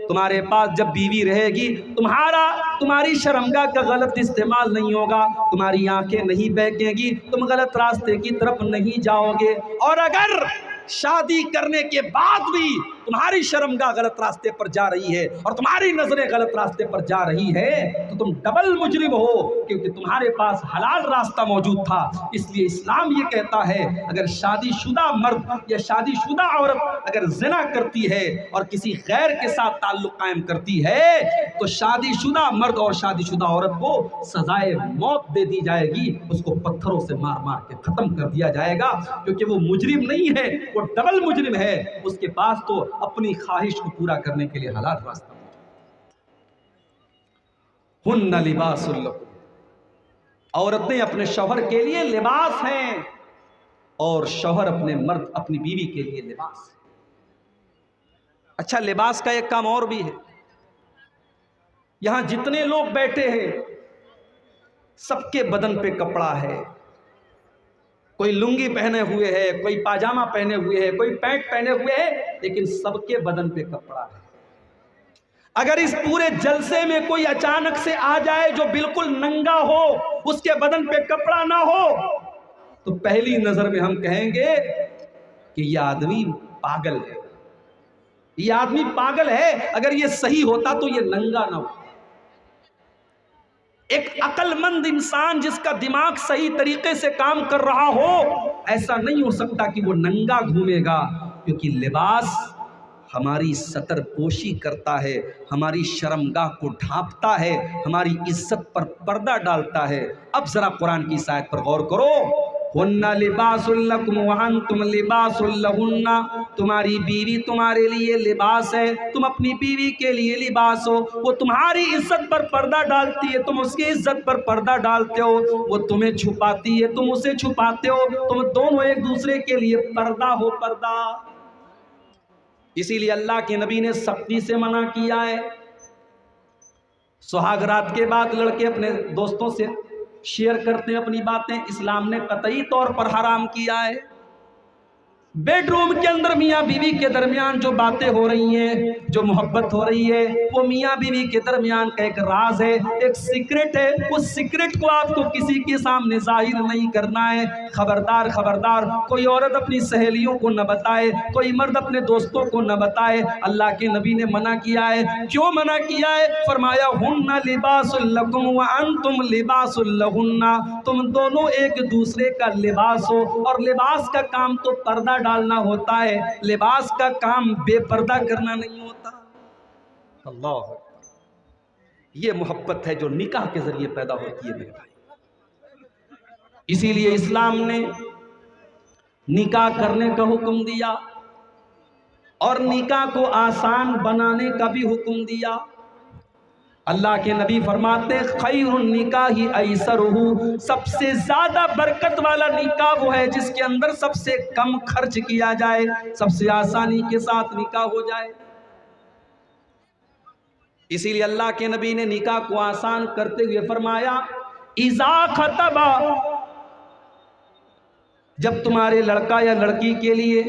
तुम्हारे पास जब बीवी रहेगी तुम्हारी शर्मगाह का गलत इस्तेमाल नहीं होगा, तुम्हारी आंखें नहीं बहकेंगी, तुम गलत रास्ते की तरफ नहीं जाओगे। और अगर शादी करने के बाद भी तुम्हारी शर्मगाह गलत रास्ते पर जा रही है और तुम्हारी नजरें गलत रास्ते पर जा रही है तो तुम डबल मुजरिम हो, क्योंकि तुम्हारे पास हलाल रास्ता मौजूद था। इसलिए इस्लाम ये कहता है अगर शादीशुदा मर्द या शादीशुदा औरत अगर जिना करती है और किसी गैर के साथ ताल्लुक कायम करती है तो शादीशुदा मर्द और शादीशुदा औरत को सजाए मौत दे दी जाएगी, उसको पत्थरों से मार मार के खत्म कर दिया जाएगा, क्योंकि वो मुजरिम नहीं है, वो डबल मुजरिम है। उसके पास तो अपनी ख्वाहिश को पूरा करने के लिए हलाल रास्ता। हुन्ना लिबासुल लकुम, औरतें अपने शौहर के लिए लिबास हैं और शौहर अपनी बीवी के लिए लिबास है। अच्छा, लिबास का एक काम और भी है। यहां जितने लोग बैठे हैं सबके बदन पे कपड़ा है, कोई लुंगी पहने हुए है, कोई पाजामा पहने हुए है, कोई पैंट पहने हुए है, लेकिन सबके बदन पे कपड़ा है। अगर इस पूरे जलसे में कोई अचानक से आ जाए जो बिल्कुल नंगा हो, उसके बदन पे कपड़ा ना हो, तो पहली नजर में हम कहेंगे कि यह आदमी पागल है, यह आदमी पागल है। अगर यह सही होता तो यह नंगा ना हो। एक अक्लमंद इंसान जिसका दिमाग सही तरीके से काम कर रहा हो, ऐसा नहीं हो सकता कि वो नंगा घूमेगा, क्योंकि लिबास हमारी सतर पोशी करता है, हमारी शर्मगाह को ढांपता है, हमारी इज्जत पर पर्दा डालता है। अब जरा कुरान की इस आयत पर गौर करो, हुन्ना लिबासुल लकुम व अंतुम लिबासुल लहुन्ना, तुम्हारी बीवी तुम्हारे लिए लिबास है, तुम अपनी बीवी के लिए लिबास हो। वो तुम्हारी इज्जत पर पर्दा डालती है, तुम उसकी इज्जत पर पर्दा डालते हो। वो तुम्हें छुपाती है, तुम उसे छुपाते हो। तुम दोनों एक दूसरे के लिए पर्दा हो, पर्दा। इसीलिए अल्लाह के नबी ने सख्ती से मना किया है। सुहाग रात के बाद लड़के अपने दोस्तों से शेयर करते हैं अपनी बातें, इस्लाम ने कतई तौर पर हराम किया है। बेडरूम के अंदर मियाँ बीवी के दरमियान जो बातें हो रही हैं, जो मोहब्बत हो रही है, वो मियाँ बीवी के दरमियान का एक राज है, एक सीक्रेट है। उस सीक्रेट को आपको किसी के सामने जाहिर नहीं करना है। खबरदार, खबरदार, कोई औरत अपनी सहेलियों को न बताए, कोई मर्द अपने दोस्तों को न बताए। अल्लाह के नबी ने मना किया है। क्यों मना किया है? फरमाया हुन्ना लिबासुल लकुम व अंतुम लिबासुल लहुन्ना, तुम दोनों एक दूसरे का लिबास हो। और लिबास का काम तो पर्दा डालना होता है, लिबास का काम बेपर्दा करना नहीं होता। अल्लाह, ये मोहब्बत है जो निकाह के जरिए पैदा होती है मेरे भाई। इसीलिए इस्लाम ने निकाह करने का हुक्म दिया और निकाह को आसान बनाने का भी हुक्म दिया। अल्लाह के नबी फरमाते खैरुन निकाही ऐसरुहु, सबसे ज्यादा बरकत वाला निकाह वो है जिसके अंदर सबसे कम खर्च किया जाए, सबसे आसानी के साथ निकाह हो जाए। इसीलिए अल्लाह के नबी ने निकाह को आसान करते हुए फरमाया इज़ा खतबा, जब तुम्हारे लड़का या लड़की के लिए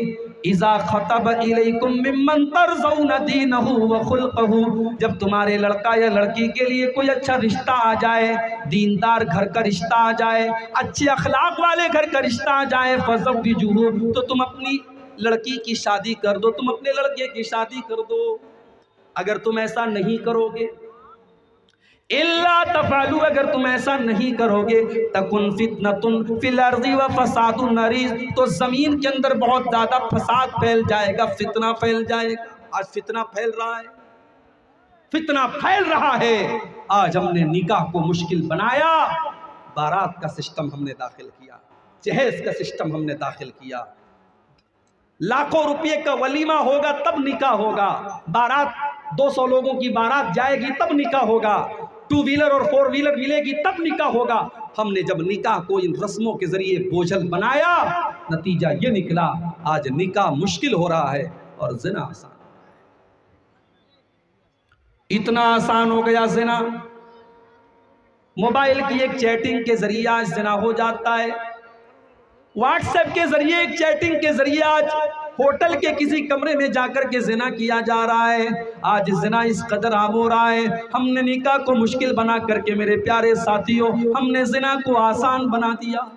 इज़ा खतब इलैकुम मिम्मन तरज़ौना दीनहु व खुल्क़हु, जब तुम्हारे लड़का या लड़की के लिए कोई अच्छा रिश्ता आ जाए, दीनदार घर का रिश्ता आ जाए, अच्छे अखलाक वाले घर का रिश्ता आ जाए, फ़ज़व्विजुहु, तो तुम अपनी लड़की की शादी कर दो, तुम अपने लड़के की शादी कर दो। अगर तुम ऐसा नहीं करोगे, इल्ला तफालू, अगर तुम ऐसा नहीं करोगे, तकुन फितनतुन फिल अर्ज़ि व फसादुन नरीज़, तो जमीन के अंदर बहुत ज्यादा फसाद फैल जाएगा, फितना फैल जाएगा। आज फितना फैल रहा है, फितना फैल रहा है। आज हमने निकाह को मुश्किल बनाया, बारात का सिस्टम हमने दाखिल किया, जहेज का सिस्टम हमने दाखिल किया। लाखों रुपये का वलीमा होगा तब निकाह होगा, बारात 200 लोगों की बारात जाएगी तब निकाह होगा, 2 व्हीलर और 4 व्हीलर मिलेगी तब निकाह होगा। हमने जब निकाह को इन रस्मों के जरिए बोझल बनाया, नतीजा ये निकला आज निकाह मुश्किल हो रहा है और जिना आसान। इतना आसान हो गया जिना, मोबाइल की एक चैटिंग के जरिए आज जिना हो जाता है, व्हाट्सएप के जरिए एक चैटिंग के जरिए आज होटल के किसी कमरे में जाकर के जिना किया जा रहा है। आज जिना इस कदर आम हो रहा है, हमने निकाह को मुश्किल बना करके मेरे प्यारे साथियों, हमने जिना को आसान बना दिया।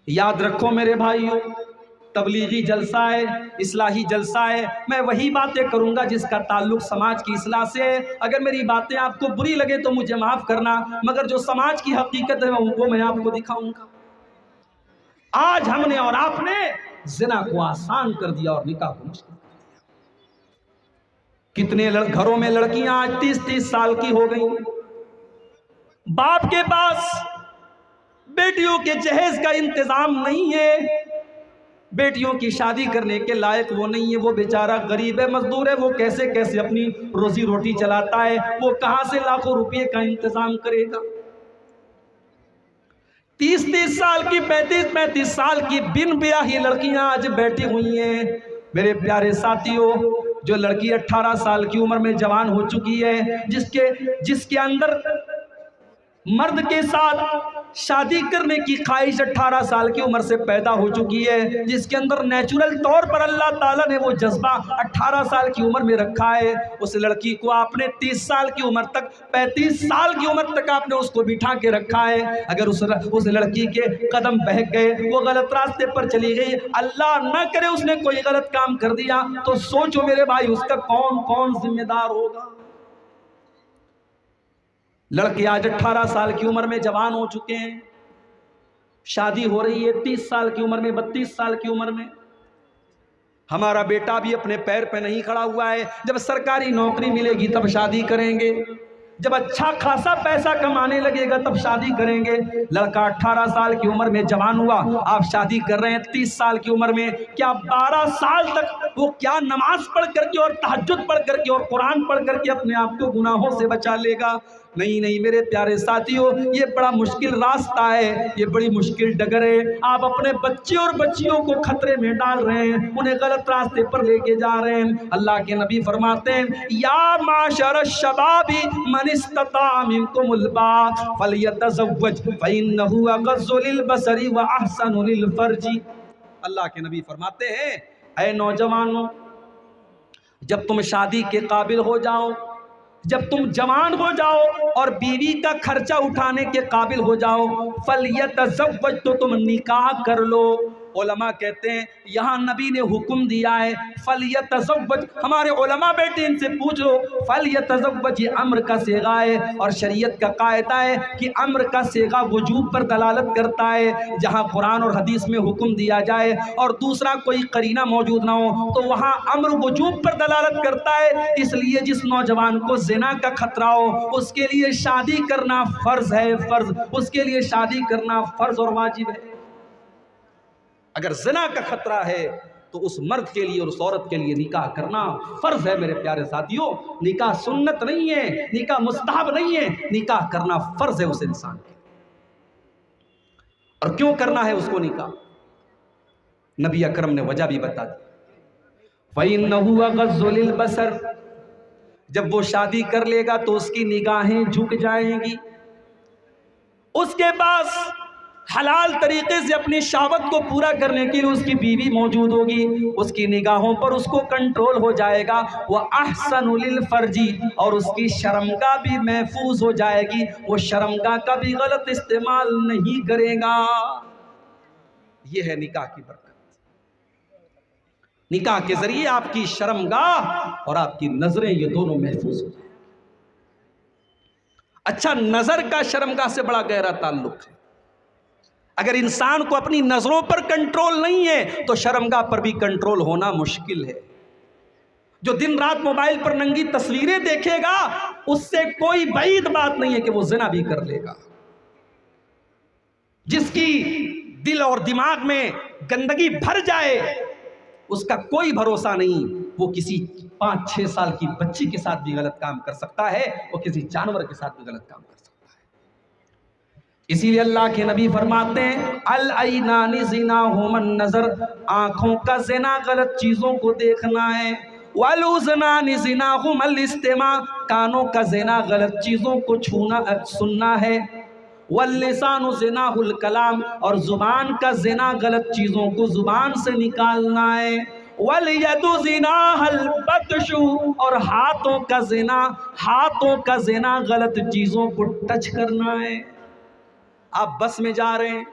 याद रखो मेरे भाइयों, तबलीगी जलसा है, इस्लाही जलसा है, मैं वही बातें करूंगा जिसका ताल्लुक समाज की इस्लाह से है। अगर मेरी बातें आपको बुरी लगे तो मुझे माफ करना, मगर जो समाज की हकीकत है वो मैं आपको दिखाऊंगा। आज हमने और आपने जिना को आसान कर दिया और निकाह को मुश्किल कर दिया। कितने घरों में लड़कियां आज 30-30 साल की हो गई, बाप के पास बेटियों के जहेज का इंतजाम नहीं है, बेटियों की शादी करने के लायक वो नहीं है, वो बेचारा गरीब है, मजदूर है, वो कैसे कैसे अपनी रोजी रोटी चलाता है, वो कहां से लाखों रुपए का इंतजाम करेगा। 30-30 साल की, 35-35 साल की बिन ब्याही लड़कियां आज बैठी हुई हैं। मेरे प्यारे साथियों, जो लड़की 18 साल की उम्र में जवान हो चुकी है, जिसके अंदर मर्द के साथ शादी करने की ख्वाहिश 18 साल की उम्र से पैदा हो चुकी है, जिसके अंदर नेचुरल तौर पर अल्लाह ताला ने वो जज्बा 18 साल की उम्र में रखा है, उस लड़की को आपने 30 साल की उम्र तक, 35 साल की उम्र तक आपने उसको बिठा के रखा है। अगर उस लड़की के कदम बहक गए, वो गलत रास्ते पर चली गई, अल्लाह ना करे उसने कोई गलत काम कर दिया, तो सोचो मेरे भाई उसका कौन कौन जिम्मेदार होगा। लड़के आज 18 साल की उम्र में जवान हो चुके हैं, शादी हो रही है 30 साल की उम्र में, 32 साल की उम्र में। हमारा बेटा भी अपने पैर पे नहीं खड़ा हुआ है, जब सरकारी नौकरी मिलेगी तब शादी करेंगे, जब अच्छा खासा पैसा कमाने लगेगा तब शादी करेंगे। लड़का 18 साल की उम्र में जवान हुआ, आप शादी कर रहे हैं 30 साल की उम्र में, क्या 12 साल तक वो क्या नमाज पढ़ करके और तहज्जुद पढ़ करके और कुरान पढ़ करके अपने आप को गुनाहों से बचा लेगा? नहीं नहीं मेरे प्यारे साथियों, ये बड़ा मुश्किल रास्ता है, ये बड़ी मुश्किल डगर है। आप अपने बच्चे और बच्चियों को खतरे में डाल रहे हैं, उन्हें गलत रास्ते पर लेके जा रहे हैं। अल्लाह के नबी फरमाते हैं, या माशर शबाबी मन इस्तता मिनकुमुल बाअ फलयतज़व्वज फइन्नहु अग़ज़्ज़ु लिलबसरि व अहसनु लिलफर्जी। अल्लाह के नबी फरमाते हैं, ऐ नौजवानों, जब तुम शादी के काबिल हो जाओ, जब तुम जवान हो जाओ और बीवी का खर्चा उठाने के काबिल हो जाओ, फलयतज़व्वज, तो तुम निकाह कर लो। उलमा कहते हैं यहाँ नबी ने हुक्म दिया है फलयतज़व्वज। हमारे उलमा बेटे इनसे पूछ लो, फलयतज़व्वज ये अम्र का सेगा है और शरीयत का कायदा है कि अम्र का सेगा वजूब पर दलालत करता है। जहाँ कुरान और हदीस में हुक्म दिया जाए और दूसरा कोई करीना मौजूद ना हो तो वहाँ अम्र वजूब पर दलालत करता है। इसलिए जिस नौजवान को ज़िना का खतरा हो उसके लिए शादी करना फ़र्ज़ है, फ़र्ज़, उसके लिए शादी करना फ़र्ज़ और वाजिब है। अगर ज़िना का खतरा है तो उस मर्द के लिए और उस औरत के लिए निकाह करना फर्ज है। मेरे प्यारे साथियों, निकाह सुन्नत नहीं है, निकाह मुस्तहब नहीं है, निकाह करना फर्ज है उस इंसान के। और क्यों करना है उसको निकाह, नबी अकरम ने वजह भी बता दी, फ़इन्नहु अग़ज़्ज़ु लिलबसर। जब वो शादी कर लेगा तो उसकी निगाहें झुक जाएंगी, उसके पास हलाल तरीके से अपनी शहवत को पूरा करने के लिए उसकी बीवी मौजूद होगी, उसकी निगाहों पर उसको कंट्रोल हो जाएगा। वह अहसनु लिल फर्जी, और उसकी शर्मगाह भी महफूज हो जाएगी, वो शर्मगाह का भी गलत इस्तेमाल नहीं करेगा। यह है निकाह की बरकत। निकाह के जरिए आपकी शर्मगाह और आपकी नजरें ये दोनों महफूज हो जाए। अच्छा, नजर का शर्मगाह से बड़ा गहरा ताल्लुक है। अगर इंसान को अपनी नजरों पर कंट्रोल नहीं है तो शर्मगाह पर भी कंट्रोल होना मुश्किल है। जो दिन रात मोबाइल पर नंगी तस्वीरें देखेगा उससे कोई बईद बात नहीं है कि वो जिना भी कर लेगा। जिसकी दिल और दिमाग में गंदगी भर जाए उसका कोई भरोसा नहीं, वो किसी 5-6 साल की बच्ची के साथ भी गलत काम कर सकता है, वो किसी जानवर के साथ भी गलत काम कर सकता है। इसीलिए अल्लाह के नबी फरमाते हैं, अल ऐनानी ज़िनाहुमन नज़र, आंखों का ज़िना गलत चीज़ों को देखना है। वल उज़नानी ज़िनाहुमल इस्तिमा, कानों का ज़िना गलत चीज़ों को छूना सुनना है। वल्लिसानु ज़िनाहुल कलाम, और ज़ुबान का ज़िना गलत चीज़ों को ज़ुबान से निकालना है। वलयदु ज़िनाहल बत्शु, और हाथों का ज़िना गलत चीज़ों को टच करना है। आप बस में जा रहे हैं,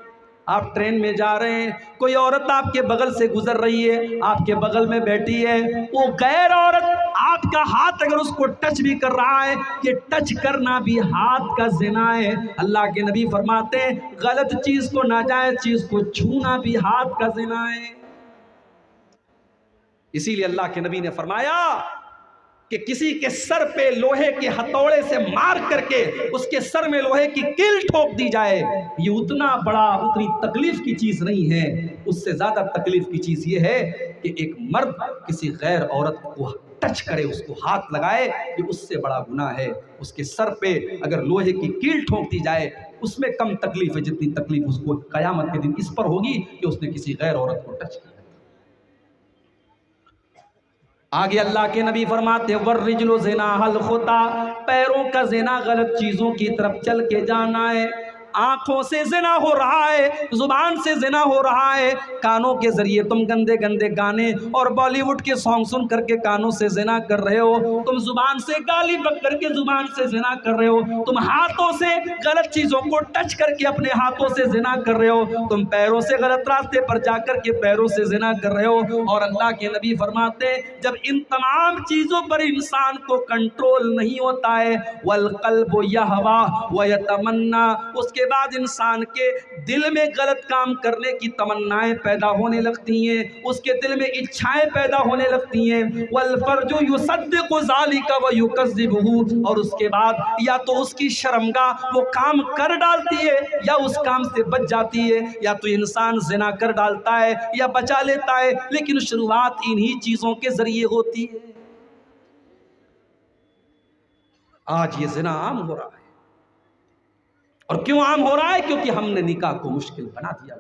आप ट्रेन में जा रहे हैं, कोई औरत आपके बगल से गुजर रही है, आपके बगल में बैठी है, वो गैर औरत आपका हाथ अगर उसको टच भी कर रहा है, ये टच करना भी हाथ का ज़िना है। अल्लाह के नबी फरमाते हैं गलत चीज़ को, नाजायज़ चीज़ को छूना भी हाथ का ज़िना है। इसीलिए अल्लाह के नबी ने फरमाया कि किसी के सर पे लोहे के हथौड़े से मार करके उसके सर में लोहे की कील ठोक दी जाए, ये उतनी तकलीफ की चीज नहीं है। उससे ज्यादा तकलीफ की चीज ये है कि एक मर्द किसी गैर औरत को टच करे, उसको हाथ लगाए, ये उससे बड़ा गुनाह है। उसके सर पे अगर लोहे की कील ठोक दी जाए, उसमें कम तकलीफ है जितनी तकलीफ उसको कयामत के दिन इस पर होगी कि उसने किसी गैर औरत को टच किया। आगे अल्लाह के नबी फरमाते वर्रिजलु ज़िनाहल खुता, पैरों का ज़िना गलत चीज़ों की तरफ चल के जाना है। आंखों से ज़िना हो रहा है, ज़ुबान से ज़िना हो रहा है, कानों के ज़रिए तुम गंदे गंदे गाने और बॉलीवुड के सॉन्ग सुन करके कानों से ज़िना कर रहे हो, तुम ज़ुबान से गाली बक करके ज़ुबान से ज़िना कर रहे हो, तुम हाथों से गलत चीज़ों को टच करके अपने हाथों से ज़िना कर रहे हो, तुम पैरों से गलत रास्ते पर जा कर के पैरों से ज़िना कर रहे हो। और अल्लाह के नबी फरमाते जब इन तमाम चीज़ों पर इंसान को कंट्रोल नहीं होता है, वल क़ल्बु यहवा व यतमन्ना, उसके बाद इंसान के दिल में गलत काम करने की तमन्नाएं पैदा होने लगती हैं, उसके दिल में इच्छाएं पैदा होने लगती हैं। वल फर्जु युसद्दिक़ु ज़ालिका व युकज़्ज़िबुहु, और उसके बाद या तो उसकी शर्मगाह वो काम कर डालती है या उस काम से बच जाती है, या तो इंसान ज़िना कर डालता है या बचा लेता है, लेकिन शुरुआत इन्हीं चीज़ों के ज़रिए होती है। आज ये ज़िना आम हो रहा है, और क्यों आम हो रहा है? क्योंकि हमने निकाह को मुश्किल बना दिया।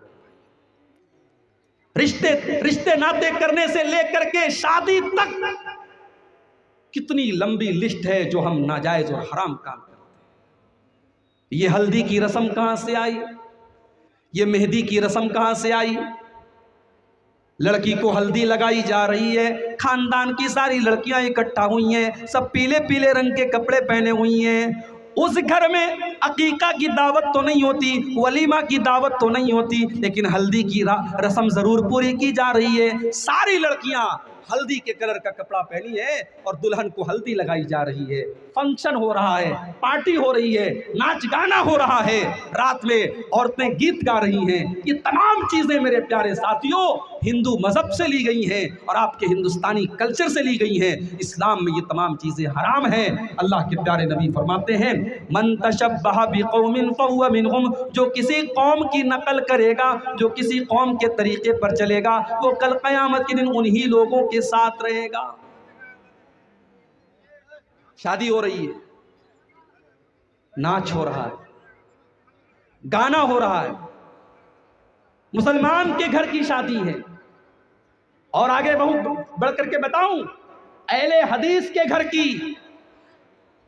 रिश्ते नाते करने से लेकर के शादी तक कितनी लंबी लिस्ट है जो हम नाजायज और हराम काम करते हैं। ये हल्दी की रस्म कहां से आई? ये मेहंदी की रस्म कहां से आई? लड़की को हल्दी लगाई जा रही है, खानदान की सारी लड़कियां इकट्ठा हुई हैं, सब पीले पीले रंग के कपड़े पहने हुई हैं। उस घर में अकीका की दावत तो नहीं होती, वलीमा की दावत तो नहीं होती, लेकिन हल्दी की रस्म जरूर पूरी की जा रही है। सारी लड़कियां हल्दी के कलर का कपड़ा पहनी है और दुल्हन को हल्दी लगाई जा रही है। फंक्शन हो रहा है, पार्टी हो रही है, नाच गाना हो रहा है, रात में औरतें गीत गा रही हैं। ये तमाम चीज़ें मेरे प्यारे साथियों हिंदू मज़हब से ली गई हैं और आपके हिंदुस्तानी कल्चर से ली गई हैं। इस्लाम में ये तमाम चीज़ें हराम हैं। अल्लाह के प्यारे नबी फरमाते हैं मन तशब्बह बिक़ौमिन फ़हुव मिनहुम, जो किसी कौम की नकल करेगा, जो किसी कौम के तरीके पर चलेगा, वो कल क़यामत के दिन उन्हीं लोगों के साथ रहेगा। शादी हो रही है, नाच हो रहा है, गाना हो रहा है, मुसलमान के घर की शादी है। और आगे बहुत बढ़ करके बताऊं, अहले हदीस के घर की,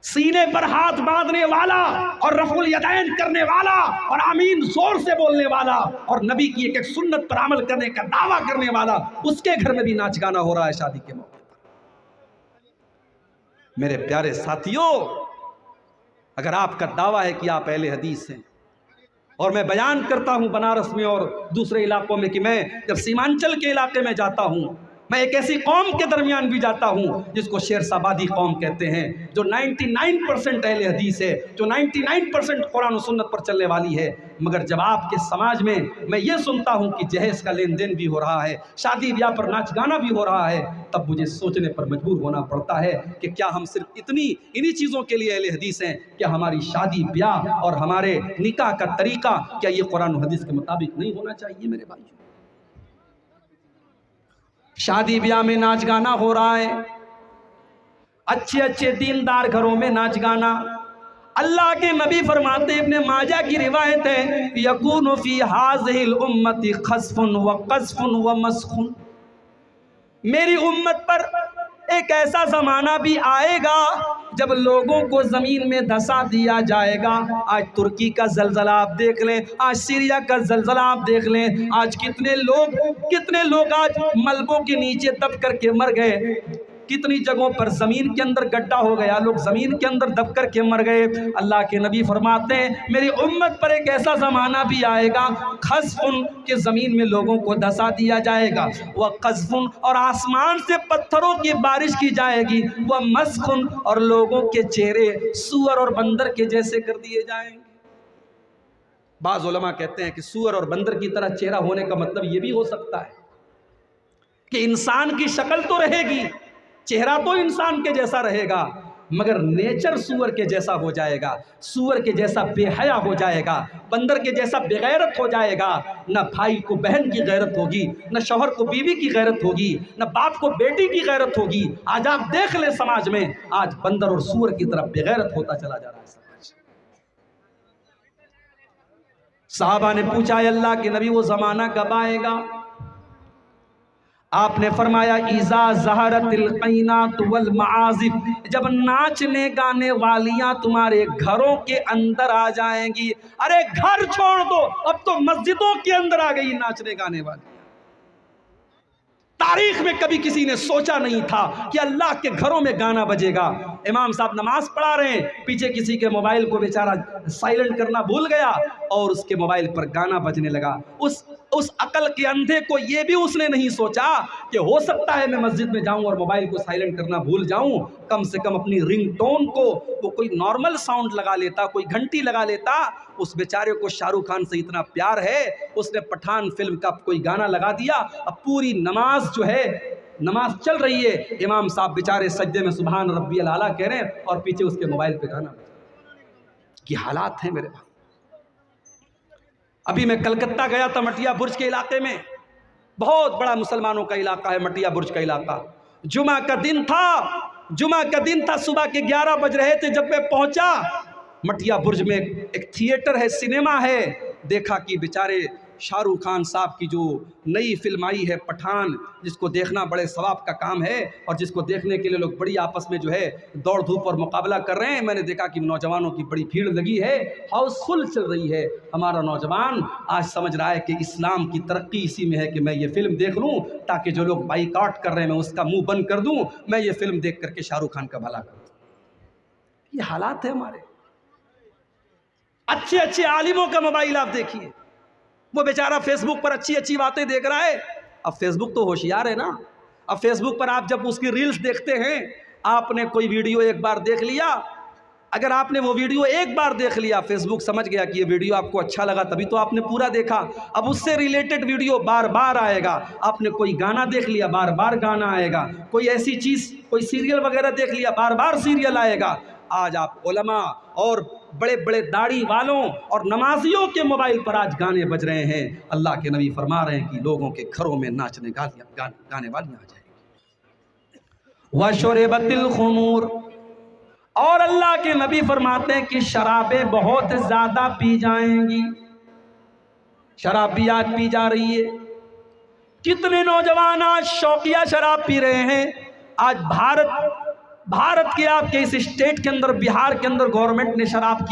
सीने पर हाथ बांधने वाला और रफ़ुल यदैन करने वाला और आमीन जोर से बोलने वाला और नबी की एक एक सुन्नत पर अमल करने का दावा करने वाला, उसके घर में भी नाच गाना हो रहा है शादी के मौके पर। मेरे प्यारे साथियों, अगर आपका दावा है कि आप अहले हदीस हैं, और मैं बयान करता हूं बनारस में और दूसरे इलाकों में कि मैं जब सीमांचल के इलाके में जाता हूं, मैं एक ऐसी कौम के दरमियान भी जाता हूं जिसको शेरशाबादी कौम कहते हैं, जो 99% अहले हदीस है, जो 99% कुरान और सुन्नत पर चलने वाली है। मगर जब आपके समाज में मैं ये सुनता हूं कि जहेज का लेन देन भी हो रहा है, शादी ब्याह पर नाच गाना भी हो रहा है, तब मुझे सोचने पर मजबूर होना पड़ता है कि क्या हम सिर्फ इन्हीं चीज़ों के लिए अहले हदीस हैं? क्या हमारी शादी ब्याह और हमारे निकाह का तरीका क्या ये कुरान और हदीस के मुताबिक नहीं होना चाहिए? मेरे भाइयों, शादी ब्याह में नाच गाना हो रहा है, अच्छे अच्छे दीनदार घरों में नाच गाना। अल्लाह के नबी फरमाते हैं, इब्ने माजा की रिवायत है, यकूनु फी हाज़िहिल उम्मति खस्फुन व क़ज़्फ़ुन व मस्ख़ुन, मेरी उम्मत पर एक ऐसा ज़माना भी आएगा जब लोगों को ज़मीन में धंसा दिया जाएगा। आज तुर्की का ज़लज़ला आप देख लें, आज सीरिया का ज़लज़ला आप देख लें, आज कितने लोग आज मलबों के नीचे दब करके मर गए। कितनी जगहों पर ज़मीन के अंदर गड्ढा हो गया, लोग ज़मीन के अंदर दब कर के मर गए। अल्लाह के नबी फरमाते हैं मेरी उम्मत पर एक ऐसा ज़माना भी आएगा खस्फुन के ज़मीन में लोगों को धंसा दिया जाएगा, वह कज़फुन और आसमान से पत्थरों की बारिश की जाएगी, वह मस्खुन और लोगों के चेहरे सूअर और बंदर के जैसे कर दिए जाएंगे। बाज़ उलमा कहते हैं कि सूअर और बंदर की तरह चेहरा होने का मतलब ये भी हो सकता है कि इंसान की शक्ल तो रहेगी, चेहरा तो इंसान के जैसा रहेगा, मगर नेचर सूअर के जैसा हो जाएगा, सूअर के जैसा बेहया हो जाएगा, बंदर के जैसा बेगैरत हो जाएगा। न भाई को बहन की गैरत होगी, न शौहर को बीवी की गैरत होगी, न बाप को बेटी की गैरत होगी। आज आप देख ले समाज में आज बंदर और सूअर की तरफ बेगैरत होता चला जा रहा है समाज। साहबा ने पूछा अल्लाह के नबी वो जमाना कब आएगा? आपने फरमाया इज़ा ज़हरतिल क़ैनात वल मआज़िफ़, जब नाचने गाने वालियाँ तुम्हारे घरों के अंदर आ जाएंगी। अरे घर छोड़ दो, अब तो मस्जिदों के अंदर आ गई नाचने गाने वाली। तारीख में कभी किसी ने सोचा नहीं था कि अल्लाह के घरों में गाना बजेगा। इमाम साहब नमाज पढ़ा रहे हैं, पीछे किसी के मोबाइल को बेचारा साइलेंट करना भूल गया और उसके मोबाइल पर गाना बजने लगा। उस अकल के अंधे को ये भी उसने नहीं सोचा कि हो सकता है मैं मस्जिद में जाऊं और मोबाइल को साइलेंट करना भूल जाऊं, कम से कम अपनी रिंगटोन को वो कोई नॉर्मल साउंड लगा लेता, कोई घंटी लगा लेता। उस बेचारे को शाहरुख खान से इतना प्यार है, उसने पठान फिल्म का कोई गाना लगा दिया। अब पूरी नमाज जो है, नमाज चल रही है, इमाम साहब बेचारे सज्दे में सुभान रब्बियल आला कह रहे हैं और पीछे उसके मोबाइल पे गाना बजा। ये हालात हैं मेरे भाई। अभी मैं कलकत्ता गया था, मटिया बुर्ज के इलाके में, बहुत बड़ा मुसलमानों का इलाका है मटिया बुर्ज का इलाका। जुमा का दिन था, सुबह के 11 बज रहे थे जब मैं पहुंचा। मटिया बुर्ज में एक थिएटर है, सिनेमा है। देखा कि बेचारे शाहरुख खान साहब की जो नई फिल्म आई है पठान, जिसको देखना बड़े सवाब का काम है और जिसको देखने के लिए लोग बड़ी आपस में जो है दौड़ धूप और मुकाबला कर रहे हैं। मैंने देखा कि नौजवानों की बड़ी भीड़ लगी है, हाउसफुल चल रही है। हमारा नौजवान आज समझ रहा है कि इस्लाम की तरक्की इसी में है कि मैं ये फिल्म देख लूँ ताकि जो लोग बाइकआउट कर रहे हैं मैं उसका मुँह बंद कर दूँ, मैं ये फिल्म देख करके शाहरुख खान का भला कर दूँ। ये हालात है हमारे। अच्छे अच्छे आलिमों का मोबाइल आप देखिए, वो बेचारा फेसबुक पर अच्छी अच्छी बातें देख रहा है। अब फेसबुक तो होशियार है ना, अब फेसबुक पर आप जब उसकी रील्स देखते हैं, आपने कोई वीडियो एक बार देख लिया, अगर आपने वो वीडियो एक बार देख लिया, फेसबुक समझ गया कि ये वीडियो आपको अच्छा लगा तभी तो आपने पूरा देखा। अब उससे रिलेटेड वीडियो बार बार आएगा। आपने कोई गाना देख लिया, बार बार गाना आएगा। कोई ऐसी चीज़, कोई सीरियल वगैरह देख लिया, बार बार सीरियल आएगा। आज आप उलमा और बड़े बड़े दाढ़ी वालों और नमाजियों के मोबाइल पर आज गाने बज रहे हैं। अल्लाह के नबी फरमा रहे हैं कि लोगों के घरों में नाचने गाने वालियाँ आ जाएंगी। वशुरिबतिल खुमूर, और अल्लाह के नबी फरमाते हैं कि शराबें बहुत ज़्यादा पी जाएंगी। शराब भी आज पी जा रही है। कितने नौजवान आज शौकिया शराब पी रहे हैं। आज भारत के आपके इस स्टेट के अंदर, बिहार के अंदर गवर्नमेंट ने शराब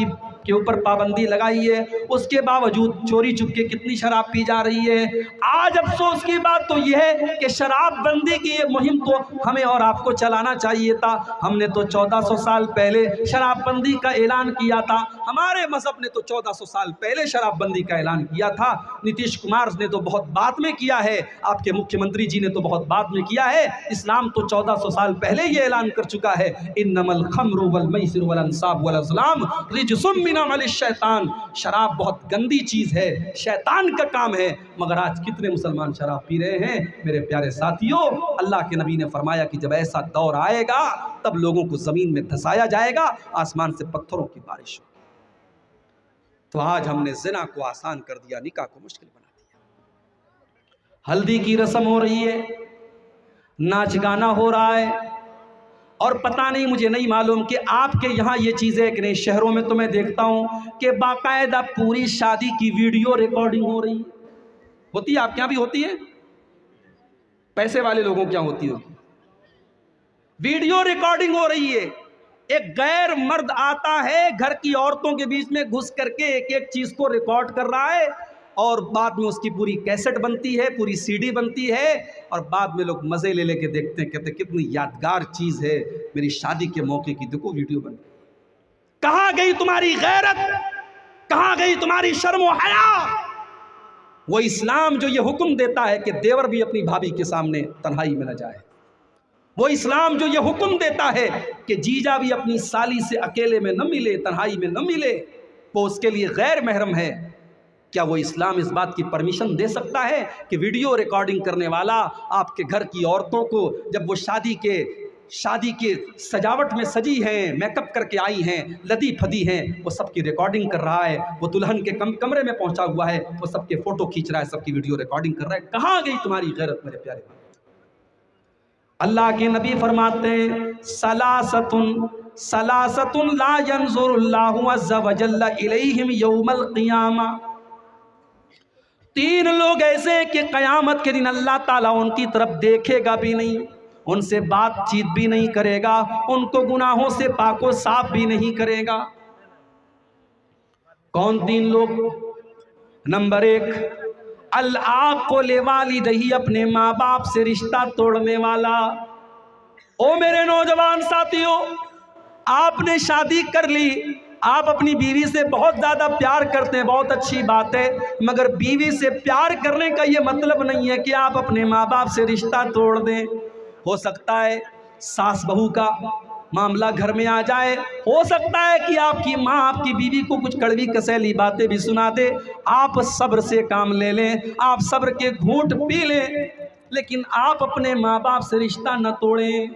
के ऊपर पाबंदी लगाई है, उसके बावजूद चोरी चुपके कितनी शराब पी जा रही है। आज अफसोस की बात तो यह है कि शराब बंदी की ये मुहिम तो हमें और आपको चलाना चाहिए था। हमने तो 1400 साल पहले शराब बंदी का ऐलान किया था। हमारे मजहब ने तो 1400 साल पहले शराब बंदी का ऐलान किया था। नीतीश कुमार ने तो बहुत बाद में किया है, आपके मुख्यमंत्री जी ने तो बहुत बाद में किया है। इस्लाम तो 1400 साल पहले ये ऐलान कर चुका है, इन्नमल खम्रु वल मैसिर वल अंसाब वल अज़लाम रिजसुम मिन अमलिश शैतान। शराब बहुत गंदी चीज़ है, शैतान का काम है। मगर आज कितने मुसलमान शराब पी रहे हैं। मेरे प्यारे साथियों, अल्लाह के नबी ने फरमाया कि जब ऐसा दौर आएगा तब लोगों को ज़मीन में धंसाया जाएगा, आसमान से पत्थरों की बारिश होगी। तो आज हमने ज़िना को आसान कर दिया, निकाह को मुश्किल बना दिया। हल्दी की रस्म हो रही है, नाच गाना हो रहा है, और पता नहीं, मुझे नहीं मालूम कि आपके यहाँ ये चीज़ें कि नहीं। शहरों में तो मैं देखता हूँ कि बाकायदा पूरी शादी की वीडियो रिकॉर्डिंग हो रही होती है। आपके यहाँ भी होती है? पैसे वाले लोगों के यहाँ होती होगी। वीडियो रिकॉर्डिंग हो रही है, एक गैर मर्द आता है घर की औरतों के बीच में घुस करके एक एक चीज को रिकॉर्ड कर रहा है, और बाद में उसकी पूरी कैसेट बनती है, पूरी सीडी बनती है, और बाद में लोग मजे ले लेके देखते हैं, कहते कितनी यादगार चीज है, मेरी शादी के मौके की देखो वीडियो बन। कहां गई तुम्हारी गैरत, कहां गई तुम्हारी शर्म व हया? वो इस्लाम जो ये हुक्म देता है कि देवर भी अपनी भाभी के सामने तन्हाई में न जाए, वो इस्लाम जो ये हुक्म देता है कि जीजा भी अपनी साली से अकेले में न मिले, तन्हाई में न मिले, वो उसके लिए गैर महरम है, क्या वो इस्लाम इस बात की परमिशन दे सकता है कि वीडियो रिकॉर्डिंग करने वाला आपके घर की औरतों को, जब वो शादी के सजावट में सजी हैं, मेकअप करके आई हैं, लदी फदी हैं, वो सबकी रिकॉर्डिंग कर रहा है, वो दुल्हन के कमरे में पहुंचा हुआ है, वो सबके फोटो खींच रहा है, सबकी वीडियो रिकॉर्डिंग कर रहा है? कहां गई तुम्हारी गैरत मेरे प्यारे? अल्लाह के नबी फरमाते हैं सलासतुन ला यंजुरुल्लाहु अज़्ज़ा व जल्ला इलैहिम यौमल क़ियामा। 3 लोग ऐसे हैं कि क़यामत के दिन अल्लाह ताला उनकी तरफ देखेगा भी नहीं, उनसे बातचीत भी नहीं करेगा, उनको गुनाहों से पाको साफ भी नहीं करेगा। कौन 3 लोग? नंबर 1, अल-आक़ु लिवालिदैहि, अपने माँ बाप से रिश्ता तोड़ने वाला। ओ मेरे नौजवान साथियों, आपने शादी कर ली, आप अपनी बीवी से बहुत ज़्यादा प्यार करते हैं, बहुत अच्छी बात है, मगर बीवी से प्यार करने का ये मतलब नहीं है कि आप अपने माँ बाप से रिश्ता तोड़ दें। हो सकता है सास बहू का मामला घर में आ जाए, हो सकता है कि आपकी माँ आपकी बीवी को कुछ कड़वी कसैली बातें भी सुना दे, आप सब्र से काम ले लें, आप सब्र के घूंट पी लें, लेकिन आप अपने माँ बाप से रिश्ता न तोड़ें,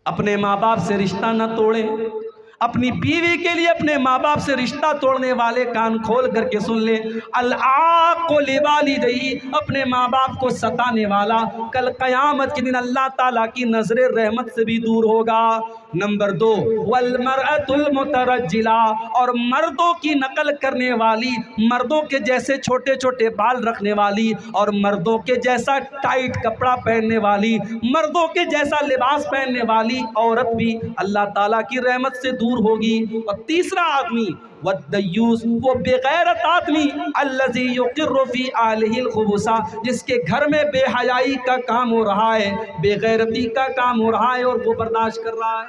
अपने माँ बाप से रिश्ता न तोड़ें। अपनी बीवी के लिए अपने माँ बाप से रिश्ता तोड़ने वाले कान खोल करके सुन ले, अल-आक़ु लिवालिदैहि, अपने माँ बाप को सताने वाला कल क़यामत के दिन अल्लाह ताला की नज़रे रहमत से भी दूर होगा। नंबर 2, वल मरअतुल मुतरज्जिला, और मर्दों की नकल करने वाली, मर्दों के जैसे छोटे छोटे बाल रखने वाली, और मर्दों के जैसा टाइट कपड़ा पहनने वाली, मर्दों के जैसा लिबास पहनने वाली औरत भी अल्लाह ताला की रहमत से दूर होगी। और तीसरा आदमी वद्दयूस, वो बेगैरत आदमी, अल्लज़ी युक़िर्रु फ़ी आलिहिल खुबुसा, जिसके घर में बेहयाई का काम हो रहा है, बेगैरती का काम हो रहा है और वो बर्दाश्त कर रहा है।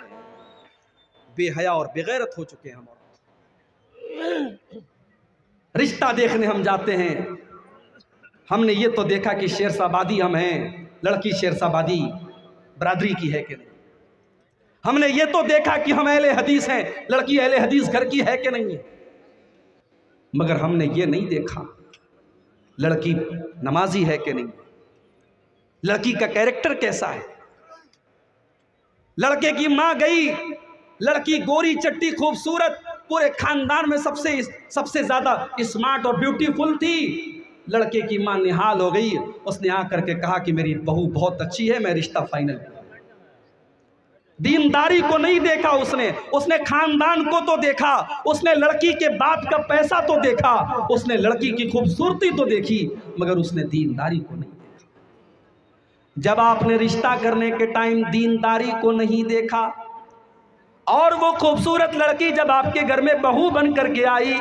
बेहया और बेगैरत हो चुके हैं हम। रिश्ता देखने हम जाते हैं, हमने ये तो देखा कि शेरशाबादी हम हैं, लड़की शेरशाबादी बरादरी की है कि नहीं। हमने ये तो देखा कि हम अहले हदीस हैं, लड़की अहले हदीस घर की है कि नहीं है। मगर हमने ये नहीं देखा लड़की नमाजी है कि नहीं, लड़की का कैरेक्टर कैसा है। लड़के की माँ गई, लड़की गोरी चट्टी खूबसूरत, पूरे खानदान में सबसे ज्यादा स्मार्ट और ब्यूटीफुल थी। लड़के की माँ निहाल हो गई, उसने आकर के कहा कि मेरी बहू बहुत अच्छी है, मैं रिश्ता फाइनल। दीनदारी को नहीं देखा उसने खानदान को तो देखा, उसने लड़की के बाप का पैसा तो देखा, उसने लड़की की खूबसूरती तो देखी, मगर उसने दीनदारी को नहीं देखा। जब आपने रिश्ता करने के टाइम दीनदारी को नहीं देखा, और वो खूबसूरत लड़की जब आपके घर में बहू बन करके आई,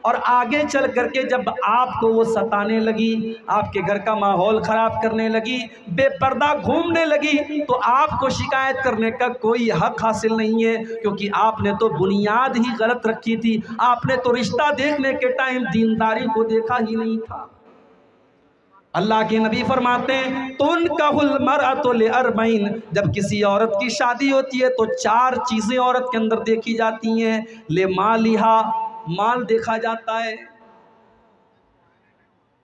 और आगे चल करके जब आपको वो सताने लगी, आपके घर का माहौल ख़राब करने लगी, बेपर्दा घूमने लगी, तो आपको शिकायत करने का कोई हक हासिल नहीं है, क्योंकि आपने तो बुनियाद ही गलत रखी थी। आपने तो रिश्ता देखने के टाइम दीनदारी को देखा ही नहीं था। अल्लाह के नबी फरमाते हैं तुनकाहुल मरअतु लिअरबईन, जब किसी औरत की शादी होती है तो 4 चीज़ें औरत के अंदर देखी जाती हैं। ले मालिहा, माल देखा जाता है।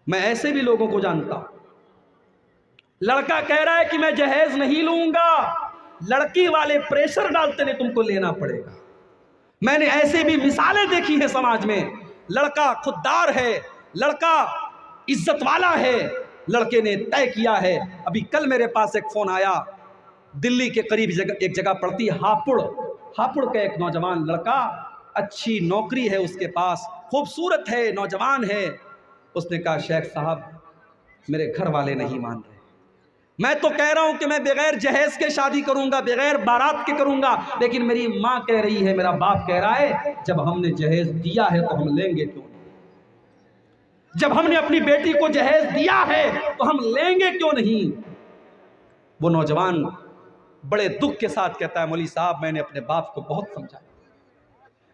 मैं ऐसे भी लोगों को जानता हूं, लड़का कह रहा है कि मैं जहेज नहीं लूंगा, लड़की वाले प्रेशर डालते हैं तुमको लेना पड़ेगा। मैंने ऐसे भी मिसालें देखी हैं समाज में। लड़का खुददार है, लड़का इज्जत वाला है, लड़के ने तय किया है। अभी कल मेरे पास एक फोन आया, दिल्ली के करीब एक जगह पड़ती है हापुड़ का एक नौजवान लड़का, अच्छी नौकरी है उसके पास, खूबसूरत है, नौजवान है। उसने कहा शेख साहब मेरे घर वाले नहीं मान रहे, मैं तो कह रहा हूं कि मैं बगैर जहेज के शादी करूंगा, बगैर बारात के करूंगा, लेकिन मेरी माँ कह रही है, मेरा बाप कह रहा है, जब हमने जहेज दिया है तो हम लेंगे क्यों नहीं? जब हमने अपनी बेटी को जहेज दिया है तो हम लेंगे क्यों नहीं? वो नौजवान बड़े दुख के साथ कहता है, मौलवी साहब मैंने अपने बाप को बहुत समझाया,